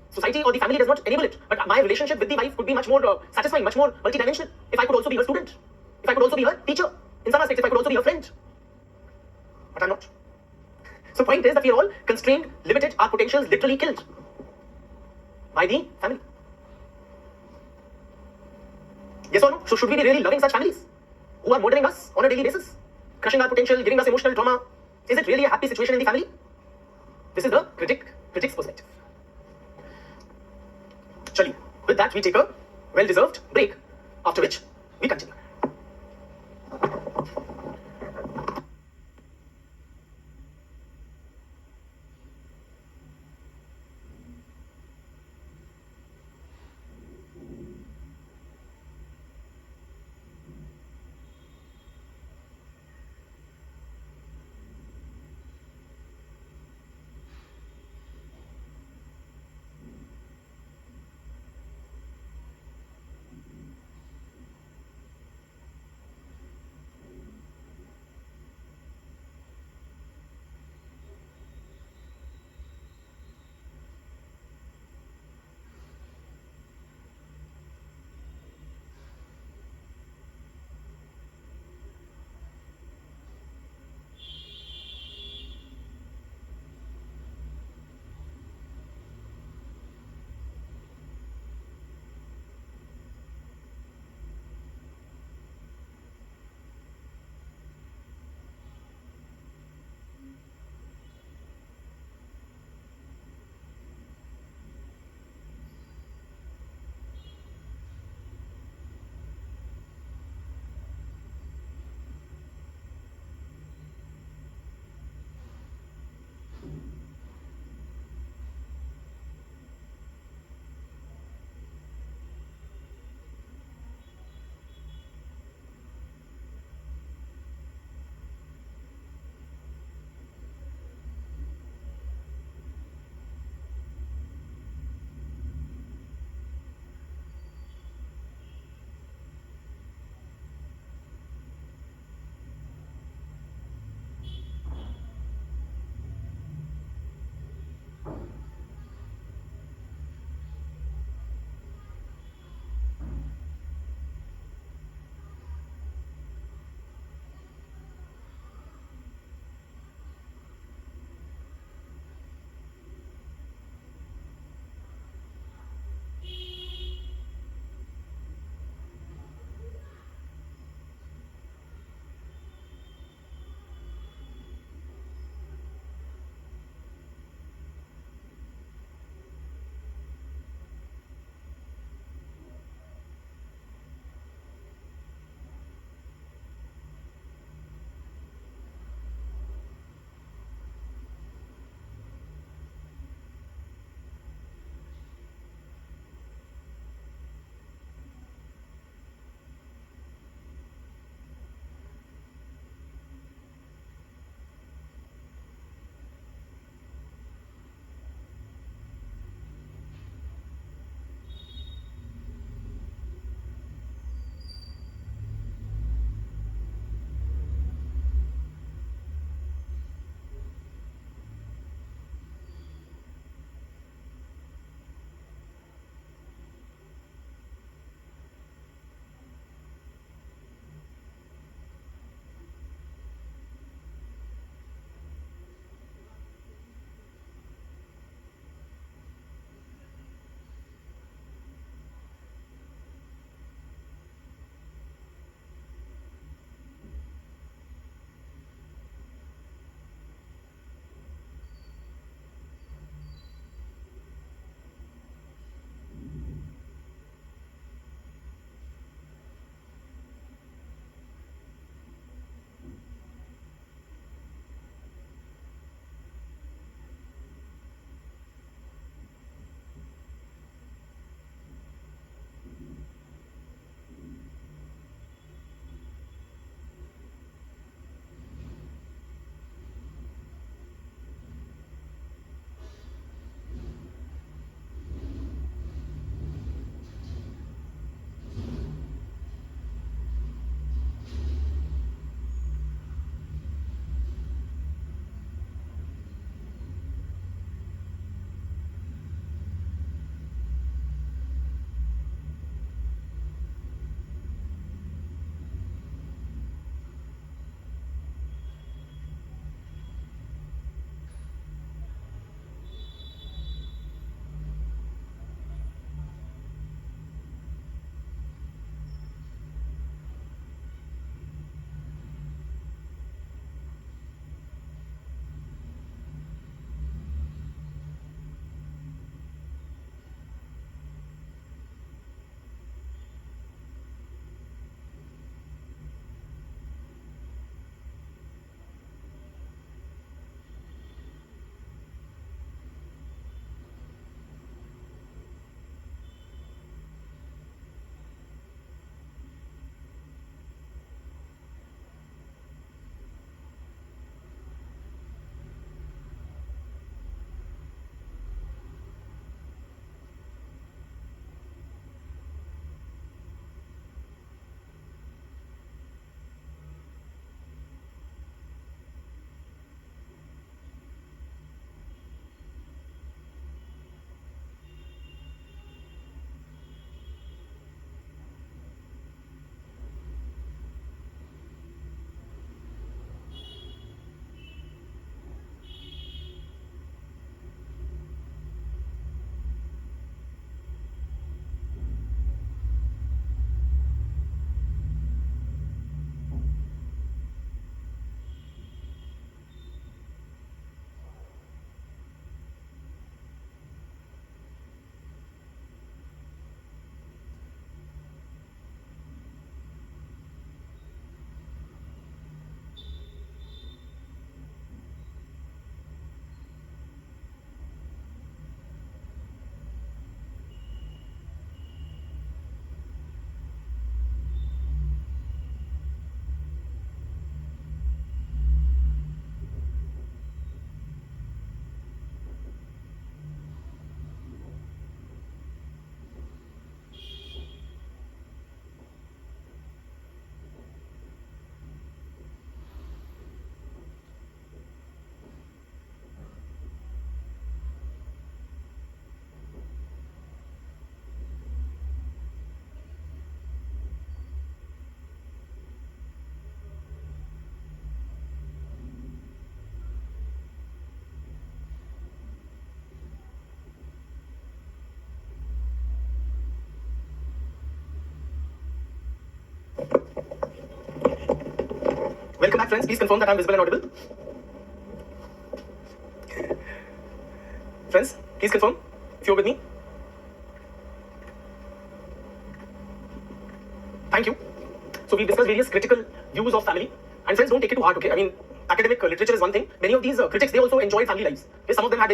Society or the family does not enable it. But my relationship with the wife could be much more satisfying, much more multidimensional if I could also be her student, if I could also be her teacher, in some aspects, if I could also be her friend. But I'm not. So point is that we are all constrained, limited, our potentials literally killed by the family. Yes or no? So should we be really loving such families who are murdering us on a daily basis, crushing our potential, giving us emotional trauma? Is it really a happy situation in the family? This is the critic's perspective. Chali, with that we take a well-deserved break, after which we continue. Welcome back, friends. Please confirm that I'm visible and audible. Friends, please confirm if you're with me. Thank you. So we've discussed various critical views of family. And friends, don't take it to heart, okay? I mean, academic literature is one thing. Many of these critics, they also enjoyed family lives. Okay? Some of them had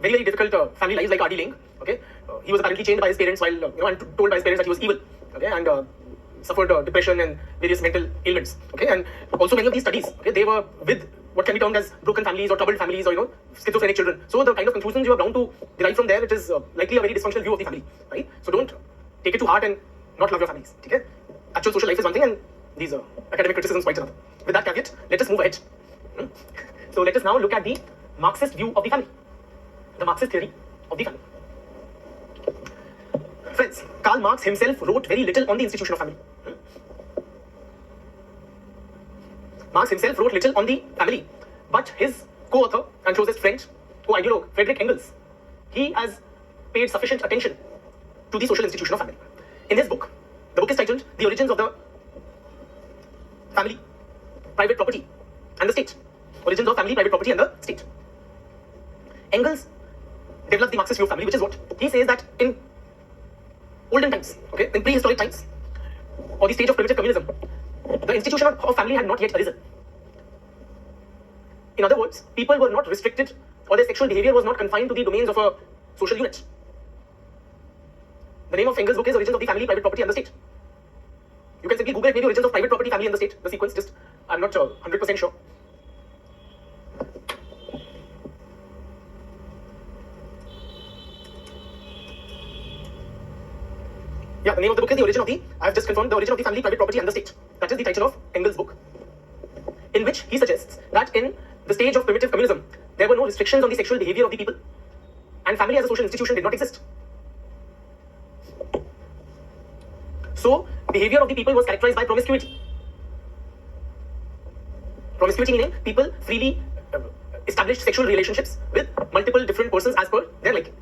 very difficult family lives, like R.D. Laing. Okay? He was apparently chained by his parents while, and told by his parents that he was evil. Okay? And suffered depression and various mental ailments. Okay? And also many of these studies, okay, they were with what can be termed as broken families or troubled families or, schizophrenic children. So the kind of conclusions you are bound to derive from there, it is likely a very dysfunctional view of the family, right? So don't take it to heart and not love your families. Okay? Actual social life is one thing and these academic criticisms quite another. With that caveat, let us move ahead. So let us now look at the Marxist view of the family. The Marxist theory of the family. Friends, Karl Marx himself wrote very little on the institution of family. Marx himself wrote little on the family, but his co-author and closest friend, co-ideologue, Friedrich Engels, he has paid sufficient attention to the social institution of family. In his book, the book is titled The Origins of the Family, Private Property and the State. Origins of Family, Private Property and the State. Engels develops the Marxist view of family, which is what? He says that in olden times, okay, in prehistoric times, or the stage of primitive communism, the institution of family had not yet arisen. In other words, people were not restricted or their sexual behavior was not confined to the domains of a social unit. The name of Engels' book is Origins of the Family, Private Property and the State. You can simply Google it, maybe Origins of Private Property, Family and the State, the sequence, just, I'm not 100% sure. Yeah, the name of the book is I have just confirmed, The Origin of the Family, Private Property and the State. That is the title of Engels' book, in which he suggests that in the stage of primitive communism, there were no restrictions on the sexual behavior of the people, and family as a social institution did not exist. So, behavior of the people was characterized by promiscuity. Promiscuity meaning people freely established sexual relationships with multiple different persons as per their liking.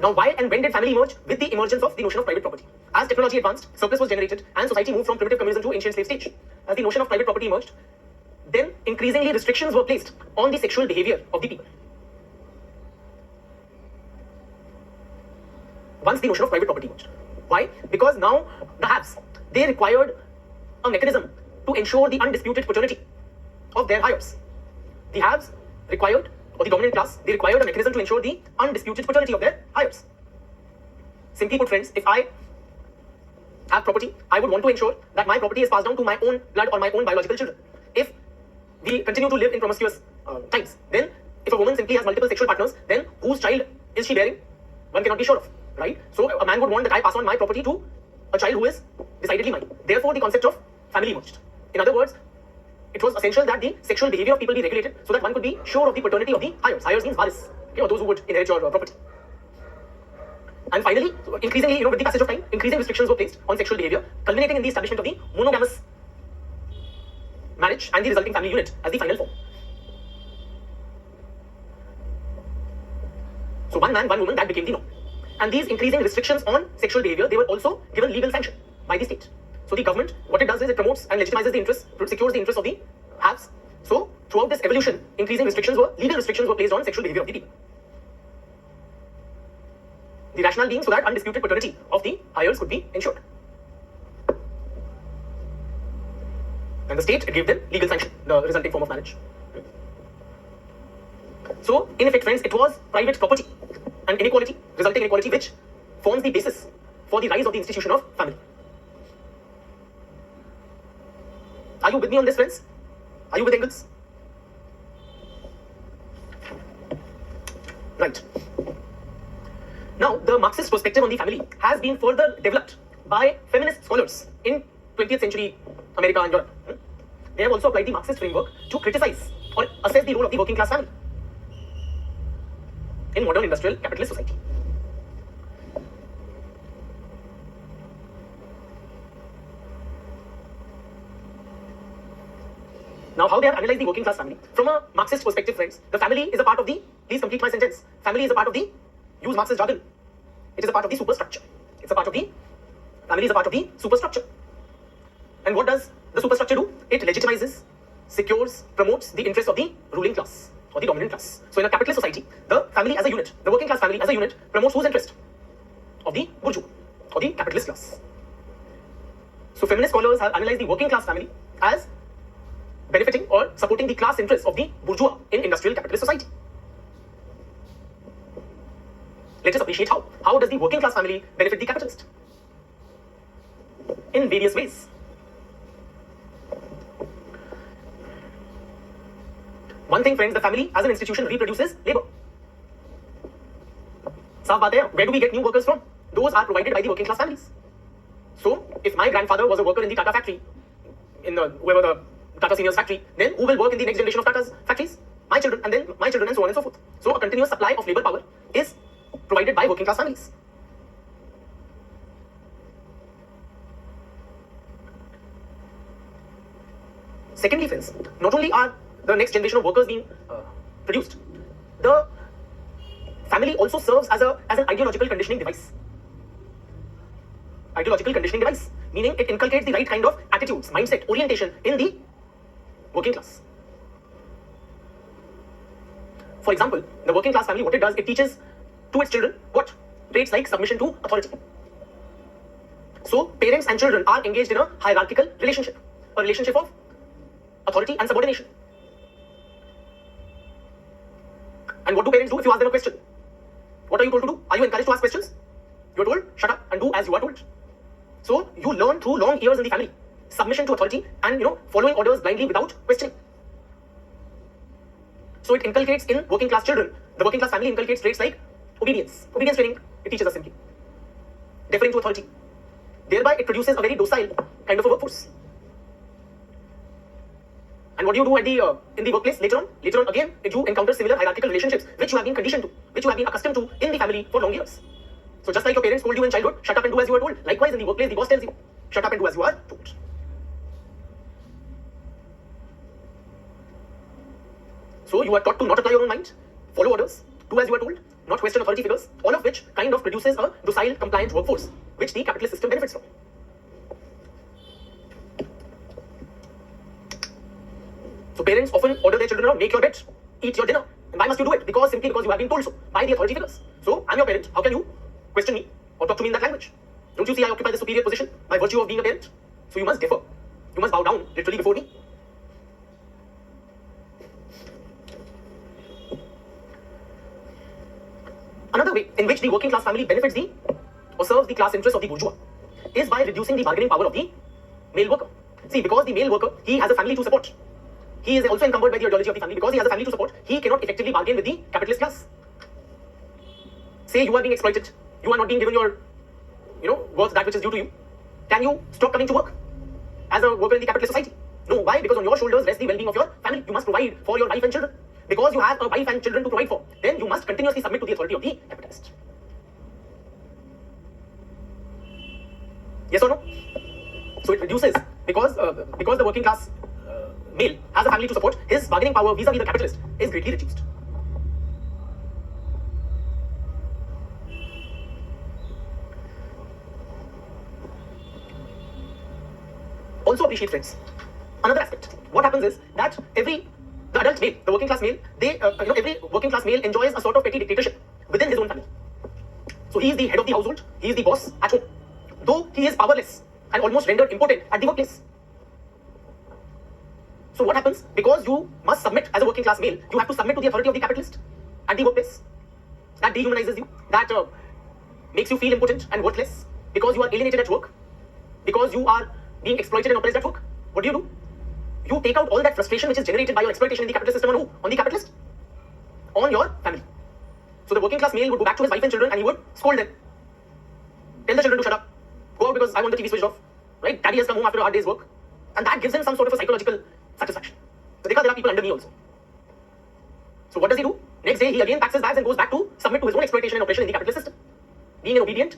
Now, why and when did family emerge? With the emergence of the notion of private property. As technology advanced, surplus was generated, and society moved from primitive communism to ancient slave stage. As the notion of private property emerged, then increasingly restrictions were placed on the sexual behavior of the people. Once the notion of private property emerged. Why? Because now the haves, they required a mechanism to ensure the undisputed paternity of their heirs. The haves required, or the dominant class, they required a mechanism to ensure the undisputed paternity of their heirs. Simply put, friends, if I have property, I would want to ensure that my property is passed down to my own blood or my own biological children. If we continue to live in promiscuous times, then if a woman simply has multiple sexual partners, then whose child is she bearing? One cannot be sure of, right? So a man would want that I pass on my property to a child who is decidedly mine. Therefore, the concept of family emerged. In other words, it was essential that the sexual behavior of people be regulated so that one could be sure of the paternity of the heirs. Heirs means varis, okay, or those who would inherit your property. And finally, increasingly, with the passage of time, increasing restrictions were placed on sexual behavior, culminating in the establishment of the monogamous marriage and the resulting family unit as the final form. So one man, one woman, that became the norm. And these increasing restrictions on sexual behavior, they were also given legal sanction by the state. So the government, what it does is it promotes and legitimizes the interests, secures the interests of the haves. So throughout this evolution, legal restrictions were placed on sexual behavior of the people. The rationale being so that undisputed paternity of the heirs could be ensured. And the state, it gave them legal sanction, the resulting form of marriage. So, in effect, friends, it was private property and inequality, resulting inequality, which forms the basis for the rise of the institution of family. Are you with me on this, friends? Are you with Engels? Right. Now, the Marxist perspective on the family has been further developed by feminist scholars in 20th century America and Europe. They have also applied the Marxist framework to criticize or assess the role of the working class family in modern industrial capitalist society. Now, how they have analyzed the working class family. From a Marxist perspective, friends, the family is a part of the, please complete my sentence, family is a part of the, use Marxist jargon, it is a part of the superstructure. It's a part of the, family is a part of the superstructure. And what does the superstructure do? It legitimizes, secures, promotes the interests of the ruling class or the dominant class. So in a capitalist society, the family as a unit, the working class family as a unit promotes whose interest? Of the bourgeois or the capitalist class. So feminist scholars have analyzed the working class family as benefiting or supporting the class interests of the bourgeois in industrial capitalist society. Let us appreciate how. How does the working class family benefit the capitalist? In various ways. One thing, friends, the family as an institution reproduces labor. साफ बात है, where do we get new workers from? Those are provided by the working class families. So, if my grandfather was a worker in the Tata factory, in the whoever the Tata Seniors factory, then who will work in the next generation of Tata's factories? My children, and then my children, and so on and so forth. So, a continuous supply of labor power is provided by working class families. Secondly, friends, not only are the next generation of workers being produced, the family also serves as an ideological conditioning device. Ideological conditioning device, meaning it inculcates the right kind of attitudes, mindset, orientation in the working class. For example, the working class family, what it does, it teaches to its children what? Traits like submission to authority. So, parents and children are engaged in a hierarchical relationship, a relationship of authority and subordination. And what do parents do if you ask them a question? What are you told to do? Are you encouraged to ask questions? You are told, shut up and do as you are told. So, you learn through long years in the family, submission to authority and, following orders blindly without questioning. So, it inculcates in working class children, the working class family inculcates traits like obedience. Obedience training, it teaches us simply. Deferring to authority. Thereby, it produces a very docile kind of a workforce. And what do you do at in the workplace later on? Later on, again, you encounter similar hierarchical relationships which you have been conditioned to, which you have been accustomed to in the family for long years. So just like your parents told you in childhood, shut up and do as you are told. Likewise, in the workplace, the boss tells you, shut up and do as you are told. So you are taught to not apply your own mind, follow orders, do as you are told, not question authority figures, all of which kind of produces a docile, compliant workforce, which the capitalist system benefits from. So parents often order their children around, make your bed, eat your dinner. And why must you do it? Simply because you have been told so by the authority figures. So I'm your parent. How can you question me or talk to me in that language? Don't you see I occupy the superior position by virtue of being a parent? So you must defer. You must bow down literally before me. Another way in which the working class family benefits the or serves the class interests of the bourgeois is by reducing the bargaining power of the male worker. See, because the male worker, he has a family to support. He is also encumbered by the ideology of the family. Because he has a family to support, he cannot effectively bargain with the capitalist class. Say you are being exploited, you are not being given your, worth, that which is due to you. Can you stop coming to work as a worker in the capitalist society? No. Why? Because on your shoulders rests the well-being of your family. You must provide for your wife and children. Because you have a wife and children to provide for, then you must continuously submit to the authority of the capitalist. Yes or no? So it reduces, because the working class male has a family to support, his bargaining power vis-a-vis the capitalist is greatly reduced. Also appreciate, friends, another aspect. What happens is that the adult male, the working class male, every working class male enjoys a sort of petty dictatorship within his own family. So he is the head of the household, he is the boss at home, though he is powerless and almost rendered impotent at the workplace. So what happens? Because you must submit as a working class male, you have to submit to the authority of the capitalist at the workplace. That dehumanizes you, that makes you feel impotent and worthless, because you are alienated at work, because you are being exploited and oppressed at work. What do? You take out all that frustration which is generated by your exploitation in the capitalist system on who? On the capitalist? On your family. So the working class male would go back to his wife and children and he would scold them. Tell the children to shut up. Go out because I want the TV switched off. Right? Daddy has come home after a hard day's work. And that gives him some sort of a psychological satisfaction. So there are people under me also. So what does he do? Next day he again packs his bags and goes back to submit to his own exploitation and oppression in the capitalist system. Being an obedient,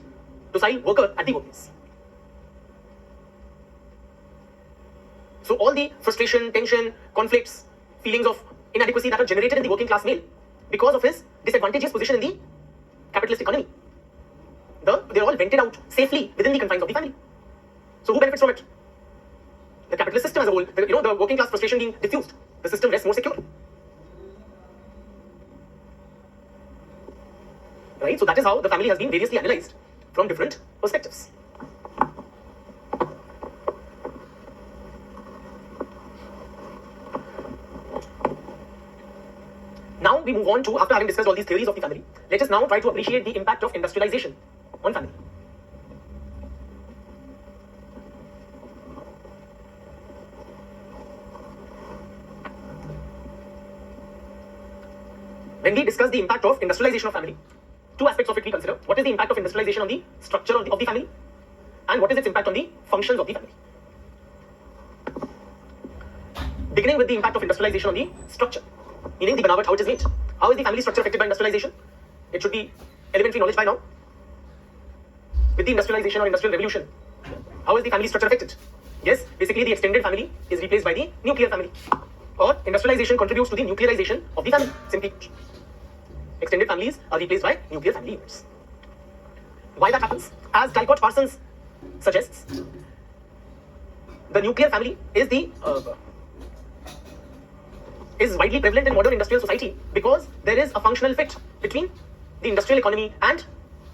docile worker at the workplace. So all the frustration, tension, conflicts, feelings of inadequacy that are generated in the working class male because of his disadvantageous position in the capitalist economy, they're all vented out safely within the confines of the family. So who benefits from it? the capitalist system as a whole, the working class frustration being diffused, the system rests more secure. Right? So that is how the family has been variously analyzed from different perspectives. Now we move on to, after having discussed all these theories of the family, let us now try to appreciate the impact of industrialization on family. When we discuss the impact of industrialization of family, two aspects of it we consider. What is the impact of industrialization on the structure of the family? And what is its impact on the functions of the family? Beginning with the impact of industrialization on the structure, meaning the Banawat, how it is made. How is the family structure affected by industrialization? It should be elementary knowledge by now. With the industrialization or industrial revolution, how is the family structure affected? Yes, basically the extended family is replaced by the nuclear family. Or industrialization contributes to the nuclearization of the family, simply put. Extended families are replaced by nuclear family units. Why that happens? As Dicot Parsons suggests, the nuclear family is widely prevalent in modern industrial society because there is a functional fit between the industrial economy and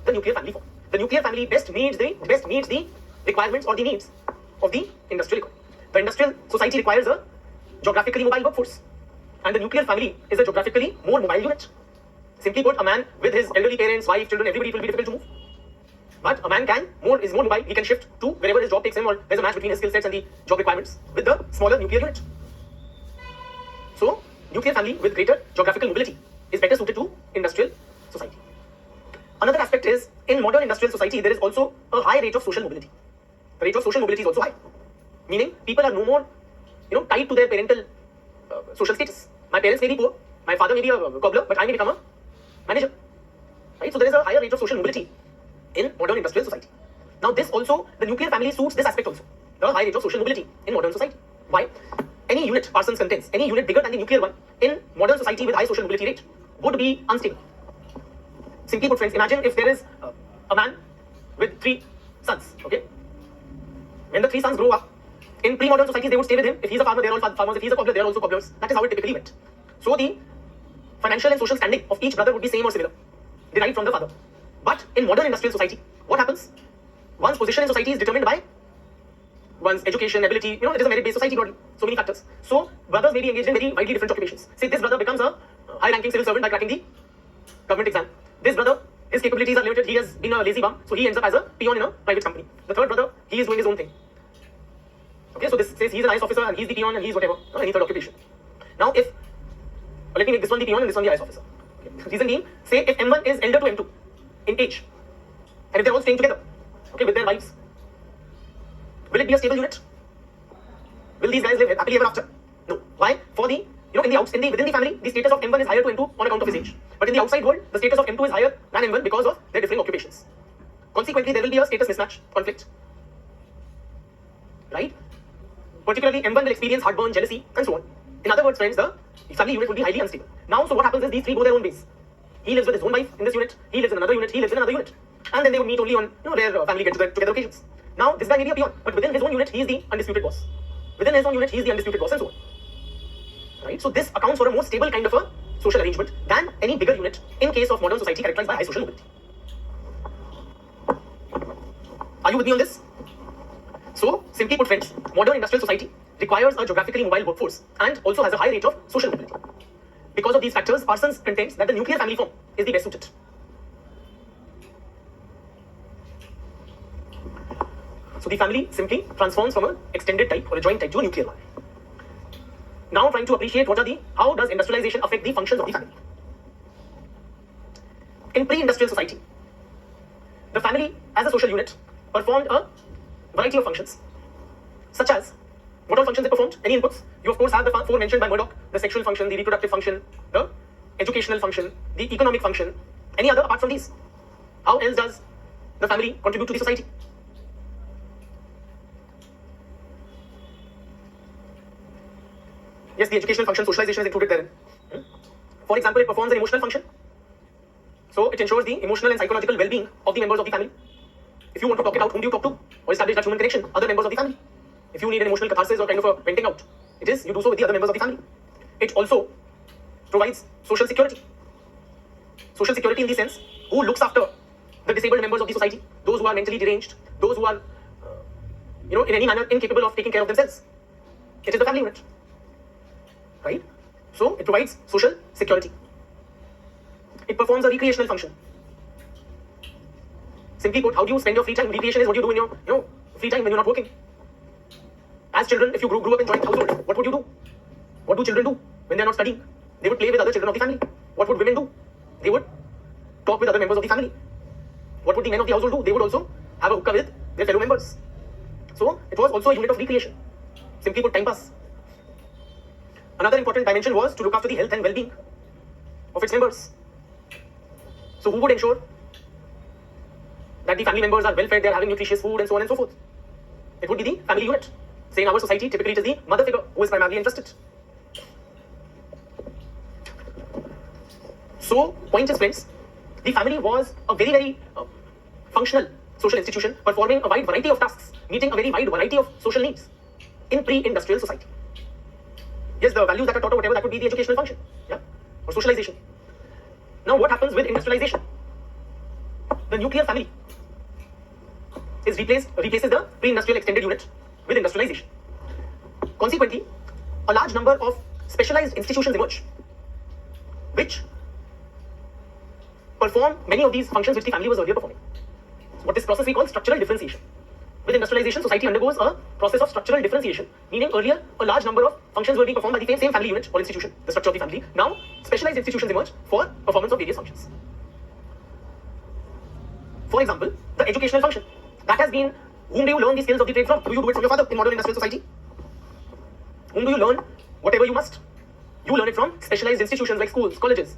the nuclear family form. The nuclear family best meets the requirements or the needs of the industrial economy. The industrial society requires a geographically mobile workforce, and the nuclear family is a geographically more mobile unit. Simply put, a man with his elderly parents, wife, children, everybody, it will be difficult to move. But a man is more mobile. He can shift to wherever his job takes him, or there's a match between his skill sets and the job requirements with the smaller nuclear unit. So, nuclear family with greater geographical mobility is better suited to industrial society. Another aspect is, in modern industrial society, there is also a high rate of social mobility. The rate of social mobility is also high, meaning people are no more, tied to their parental social status. My parents may be poor, my father may be a cobbler, but I may become a manager. Right? So there is a higher rate of social mobility in modern industrial society. Now this also, the nuclear family suits this aspect also, the high rate of social mobility in modern society. Why? Any unit, Parsons contends, any unit bigger than the nuclear one in modern society with high social mobility rate would be unstable. Simply put, friends, imagine if there is a man with 3 sons, okay? When the 3 sons grow up, in pre-modern societies, they would stay with him. If he's a farmer, they're all farmers. If he's a cobbler, they're also cobblers. That is how it typically went. So the financial and social standing of each brother would be same or similar, derived from the father. But in modern industrial society, what happens? One's position in society is determined by one's education, ability. It is a merit-based society, broadly. So many factors. So brothers may be engaged in very widely different occupations. Say this brother becomes a high-ranking civil servant by cracking the government exam. This brother, his capabilities are limited. He has been a lazy bum, so he ends up as a peon in a private company. The third brother, he is doing his own thing. Okay, so this says he's an IS officer and he's the peon and he's whatever, any third occupation. Now if, let me make this one the peon and this one the IS officer. Okay. Reason being, say if M1 is elder to M2 in age, and if they're all staying together, okay, with their wives, will it be a stable unit? Will these guys live happily ever after? No. Why? For the, within the family, the status of M1 is higher to M2 on account of his age. But in the outside world, the status of M2 is higher than M1 because of their differing occupations. Consequently, there will be a status mismatch, conflict. Right? Particularly, M1 will experience heartburn, jealousy, and so on. In other words, friends, the family unit will be highly unstable. Now, so what happens is these 3 go their own ways. He lives with his own wife in this unit, he lives in another unit, he lives in another unit. And then they would meet only on rare family get-together occasions. Now, this guy may be a peon, but within his own unit, he is the undisputed boss. Within his own unit, he is the undisputed boss, and so on. Right? So this accounts for a more stable kind of a social arrangement than any bigger unit in case of modern society characterized by high social mobility. Are you with me on this? So, simply put, friends, modern industrial society requires a geographically mobile workforce and also has a high rate of social mobility. Because of these factors, Parsons contends that the nuclear family form is the best suited. So the family simply transforms from an extended type or a joint type to a nuclear one. Now trying to appreciate how does industrialization affect the functions of the family. In pre-industrial society, the family as a social unit performed a variety of functions, such as, what all functions they performed? Any inputs? You of course have the 4 mentioned by Murdoch, the sexual function, the reproductive function, the educational function, the economic function. Any other apart from these? How else does the family contribute to the society? Yes, the educational function, socialization is included therein. For example, it performs an emotional function. So it ensures the emotional and psychological well-being of the members of the family. If you want to talk it out, whom do you talk to? Or establish that human connection, other members of the family. if you need an emotional catharsis or kind of a venting out, it is you do so with the other members of the family. It also provides social security. Social security in the sense, who looks after the disabled members of the society, those who are mentally deranged, those who are, in any manner incapable of taking care of themselves. It is the family unit, right? So it provides social security. It performs a recreational function. Simply put, how do you spend your free time? Recreation is what you do in your, free time when you're not working. As children, if you grew up in joint household, what would you do? What do children do when they're not studying? They would play with other children of the family. What would women do? They would talk with other members of the family. What would the men of the household do? They would also have a hookah with their fellow members. So it was also a unit of recreation. Simply put, time pass. Another important dimension was to look after the health and well-being of its members. So who would ensure that the family members are well fed, they are having nutritious food and so on and so forth? It would be the family unit. Say in our society, typically it is the mother figure who is primarily interested. So, point is friends, the family was a very, very functional social institution performing a wide variety of tasks, meeting a very wide variety of social needs in pre-industrial society. Yes, the values that are taught or whatever, that would be the educational function, yeah, or socialization. Now, what happens with industrialization? The nuclear family replaces the pre-industrial extended unit with industrialization. Consequently, a large number of specialized institutions emerge, which perform many of these functions which the family was earlier performing. What this process we call structural differentiation. With industrialization, society undergoes a process of structural differentiation, meaning earlier a large number of functions were being performed by the same family unit or institution, the structure of the family. Now, specialized institutions emerge for performance of various functions. For example, the educational function. That has been, whom do you learn the skills of the trade from? Do you do it from your father in modern industrial society? Whom do you learn whatever you must? You learn it from specialized institutions like schools, colleges,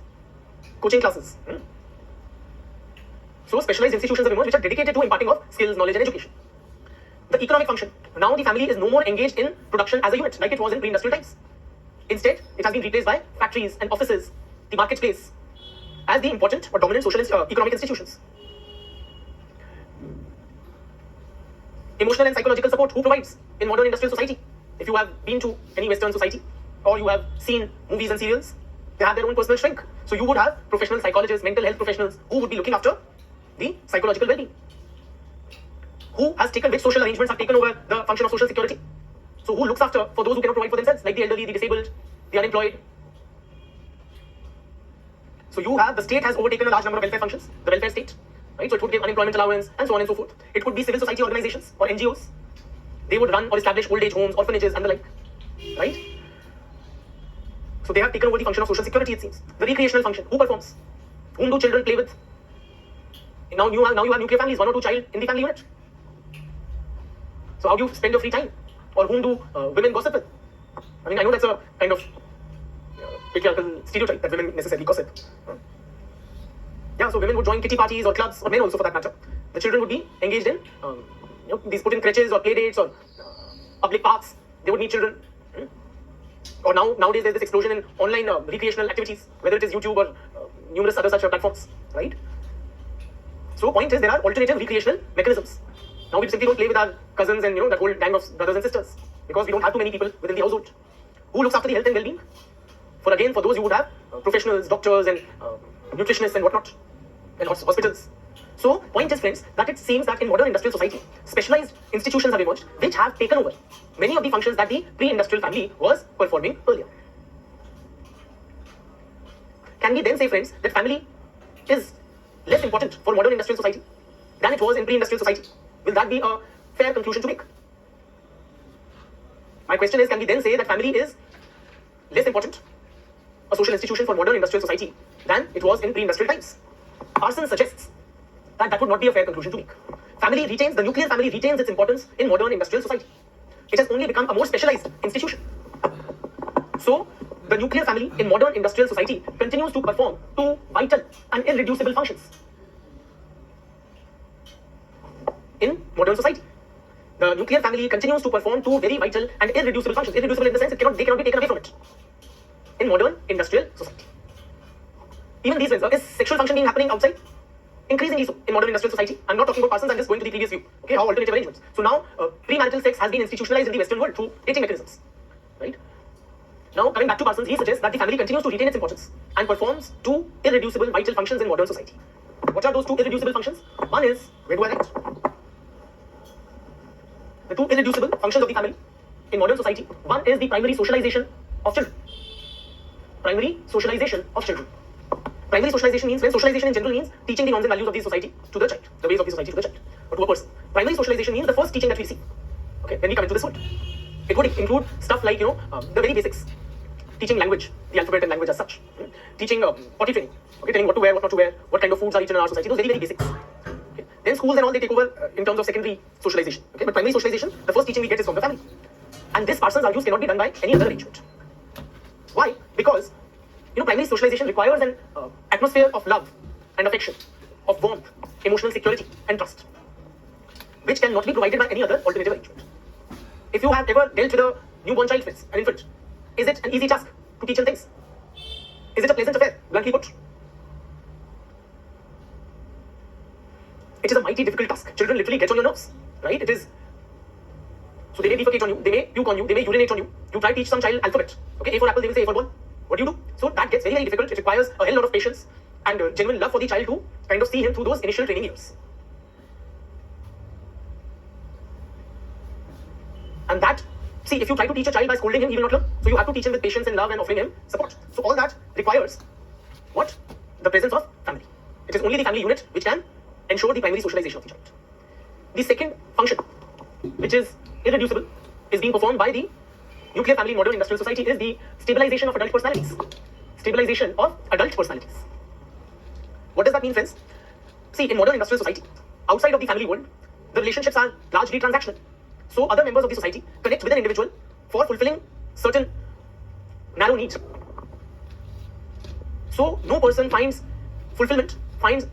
coaching classes. So specialized institutions have emerged which are dedicated to imparting of skills, knowledge and education. The economic function. Now the family is no more engaged in production as a unit like it was in pre-industrial times. Instead, it has been replaced by factories and offices, the marketplace, as the important or dominant social economic institutions. Emotional and psychological support, who provides in modern industrial society? If you have been to any Western society or you have seen movies and serials, they have their own personal shrink. So you would have professional psychologists, mental health professionals who would be looking after the psychological well-being. Who has taken, which social arrangements have taken over the function of social security? So who looks after for those who cannot provide for themselves, like the elderly, the disabled, the unemployed? So you have, the state has overtaken a large number of welfare functions, the welfare state, right? So it would give unemployment allowance and so on and so forth. It could be civil society organizations or NGOs. They would run or establish old age homes, orphanages and the like, right? So they have taken over the function of social security, it seems. The recreational function, who performs? Whom do children play with? Now you have nuclear families, 1 or 2 child in the family unit. So how do you spend your free time? Or whom do women gossip with? I mean, I know that's a kind of patriarchal stereotype that women necessarily gossip. Yeah, so women would join kitty parties or clubs, or men also for that matter. The children would be engaged in, these put in creches or play dates or public parks. They would meet children. Or nowadays there's this explosion in online recreational activities, whether it is YouTube or numerous other such platforms, right? So point is, there are alternative recreational mechanisms. Now we simply don't play with our cousins and that whole gang of brothers and sisters because we don't have too many people within the household. Who looks after the health and well-being? For those you would have professionals, doctors and nutritionists and whatnot, and hospitals. So point is, friends, that it seems that in modern industrial society, specialized institutions have emerged which have taken over many of the functions that the pre-industrial family was performing earlier. Can we then say, friends, that family is less important for modern industrial society than it was in pre-industrial society? Will that be a fair conclusion to make? My question is, can we then say that family is less important, a social institution for modern industrial society, than it was in pre-industrial times? Parsons suggests that that would not be a fair conclusion to make. The nuclear family retains its importance in modern industrial society. It has only become a more specialized institution. So, the nuclear family in modern industrial society continues to perform 2 vital and irreducible functions. In modern society, the nuclear family continues to perform 2 very vital and irreducible functions. Irreducible in the sense they cannot be taken away from it. In modern industrial society. Even these ways, is sexual functioning happening outside? Increasingly so in modern industrial society. I'm not talking about Parsons, I'm just going to the previous view. Okay, how alternative arrangements. So now, premarital sex has been institutionalized in the Western world through dating mechanisms. Right? Now, coming back to Parsons, he suggests that the family continues to retain its importance and performs two irreducible vital functions in modern society. What are those two irreducible functions? One is, where do I write? The two irreducible functions of the family in modern society. One is the primary socialization of children. Primary socialization of children. Primary socialization means, when socialization in general means teaching the norms and values of the society to the child, the ways of the society to the child, or to a person. Primary socialization means the first teaching that we receive, okay, when we come into this world. It would include stuff like, the very basics. Teaching language, the alphabet and language as such. Teaching potty training, okay, telling what to wear, what not to wear, what kind of foods are eaten in our society, those very, very basics. Okay. Then schools and all, they take over in terms of secondary socialization. Okay, but primary socialization, the first teaching we get is from the family. And this, Parsons argues, cannot be done by any other arrangement. Why? Because primary socialization requires an atmosphere of love and affection, of warmth, emotional security and trust, which cannot be provided by any other alternative arrangement. If you have ever dealt with a newborn child, an infant, is it an easy task to teach him things? Is it a pleasant affair, bluntly put? It is a mighty difficult task. Children literally get on your nerves, right? It is. So they may defecate on you, they may puke on you, they may urinate on you. You try to teach some child alphabet. Okay, A for apple, they will say A for ball. What do you do? So that gets very, very difficult. It requires a hell lot of patience and genuine love for the child to kind of see him through those initial training years. And that, see, if you try to teach a child by scolding him, he will not learn. So you have to teach him with patience and love and offering him support. So all that requires what? The presence of family. It is only the family unit which can ensure the primary socialization of the child. The second function, which is irreducible, is being performed by the nuclear family in modern industrial society, is the stabilization of adult personalities. Stabilization of adult personalities. What does that mean, friends? See, in modern industrial society, outside of the family world, the relationships are largely transactional. So other members of the society connect with an individual for fulfilling certain narrow needs. So no person finds fulfillment, finds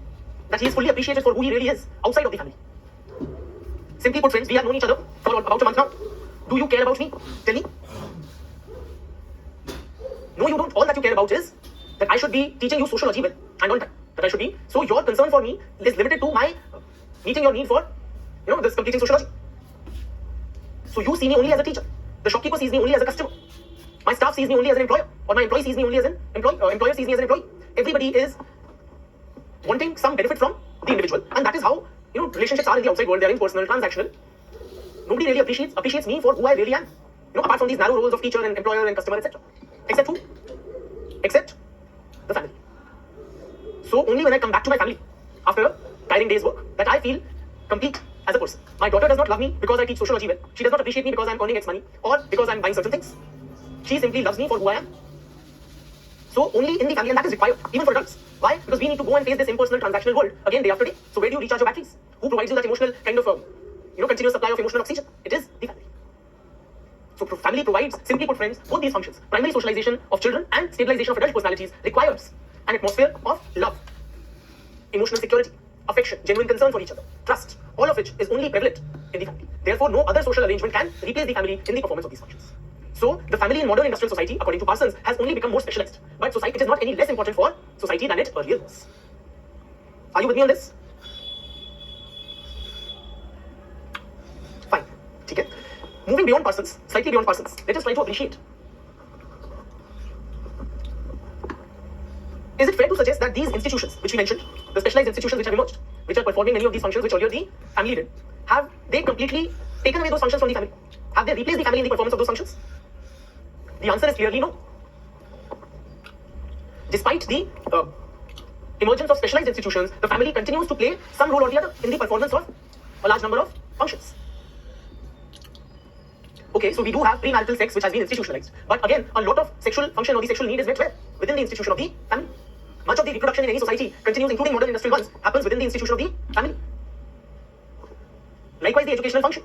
that he is fully appreciated for who he really is outside of the family. Simply put, friends, we have known each other for about a month now. Do you care about me? Tell me. No, you don't. All that you care about is that I should be teaching you sociology well and on time. That I should be. So your concern for me is limited to my meeting your need for, this completing sociology. So you see me only as a teacher. The shopkeeper sees me only as a customer. My staff sees me only as an employer, or my employee sees me only as an employee. Employer sees me as an employee. Everybody is wanting some benefit from the individual, and that is how relationships are in the outside world. They are impersonal, transactional. Nobody really appreciates me for who I really am. Apart from these narrow roles of teacher and employer and customer, etc. Except who? Except the family. So only when I come back to my family after a tiring day's work that I feel complete as a person. My daughter does not love me because I teach sociology well. She does not appreciate me because I'm earning X money or because I'm buying certain things. She simply loves me for who I am. So only in the family, and that is required even for adults. Why? Because we need to go and face this impersonal, transactional world again day after day. So where do you recharge your batteries? Who provides you that emotional kind of continuous supply of emotional oxygen? It is the family. So family provides, simply put, friends, both these functions. Primary socialization of children and stabilization of adult personalities requires an atmosphere of love, emotional security, affection, genuine concern for each other, trust, all of which is only prevalent in the family. Therefore, no other social arrangement can replace the family in the performance of these functions. So the family in modern industrial society, according to Parsons, has only become more specialized. But society, it is not any less important for society than it earlier was. Are you with me on this? Fine. Okay. Moving beyond Parsons, slightly beyond Parsons, let us try to appreciate. Is it fair to suggest that these institutions, which we mentioned, the specialized institutions which have emerged, which are performing many of these functions which earlier the family did, have they completely taken away those functions from the family? Have they replaced the family in the performance of those functions? The answer is clearly no. Despite the emergence of specialized institutions, the family continues to play some role or the other in the performance of a large number of functions. Okay, so we do have premarital sex which has been institutionalized. But again, a lot of sexual function or the sexual need is met where? Within the institution of the family. Much of the reproduction in any society continues, including modern industrial ones, happens within the institution of the family. Likewise, the educational function.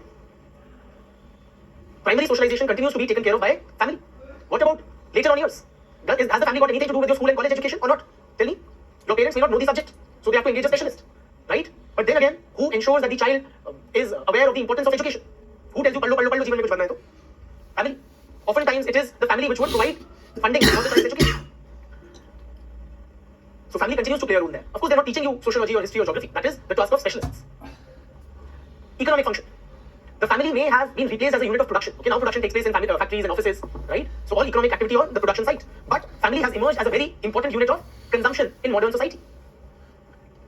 Primary socialization continues to be taken care of by family. What about later on years? Has the family got anything to do with your school and college education or not? Tell me. Your parents may not know the subject, so they have to engage a specialist, right? But then again, who ensures that the child is aware of the importance of education? Who tells you, padlo जीवन में कुछ बनना है तो? Family. Oftentimes, it is the family which would provide funding for the child's education. So family continues to play a role there. Of course, they're not teaching you sociology or history or geography. That is the task of specialists. Economic function. The family may have been replaced as a unit of production. Okay, now production takes place in factories and offices, right? So all economic activity on the production side. But family has emerged as a very important unit of consumption in modern society.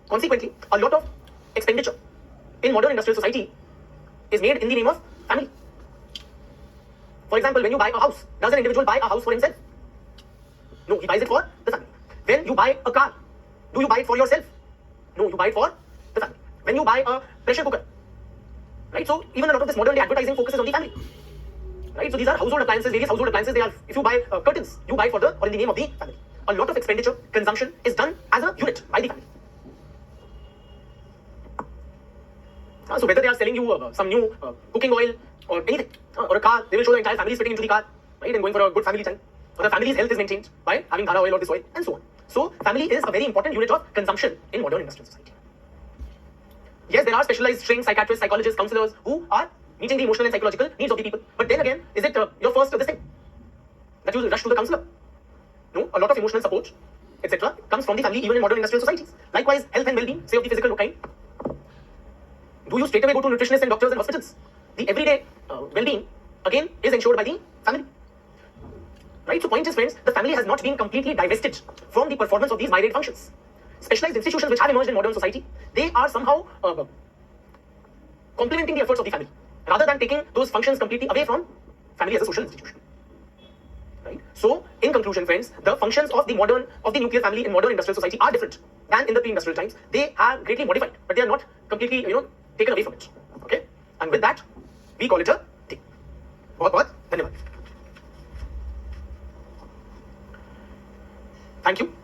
Consequently, a lot of expenditure in modern industrial society is made in the name of family. For example, when you buy a house, does an individual buy a house for himself? No, he buys it for the family. When you buy a car, do you buy it for yourself? No, you buy it for the family. When you buy a pressure cooker, right? So even a lot of this modern day advertising focuses on the family, right? So these are household appliances, various household appliances. They are, if you buy curtains, you buy for the or in the name of the family. A lot of expenditure, consumption is done as a unit by the family. So whether they are selling you some new cooking oil or anything, or a car, they will show the entire family fitting into the car, right, and going for a good family time. Or the family's health is maintained by having dhara oil or this oil, and so on. So family is a very important unit of consumption in modern industrial society. Yes, there are specialized trained psychiatrists, psychologists, counselors who are meeting the emotional and psychological needs of the people. But then again, is it your first this thing that you rush to the counselor? No, a lot of emotional support, etc., comes from the family even in modern industrial societies. Likewise, health and well-being, say of the physical kind. Do you straight away go to nutritionists and doctors and hospitals? The everyday well-being, again, is ensured by the family. Right? So point is, friends, the family has not been completely divested from the performance of these myriad functions. Specialized institutions which have emerged in modern society, they are somehow complementing the efforts of the family, rather than taking those functions completely away from family as a social institution. Right? So, in conclusion, friends, the functions of the nuclear family in modern industrial society are different than in the pre-industrial times. They are greatly modified, but they are not completely, taken away from it. Okay? And with that, we call it a day. बहुत धन्यवाद. Thank you.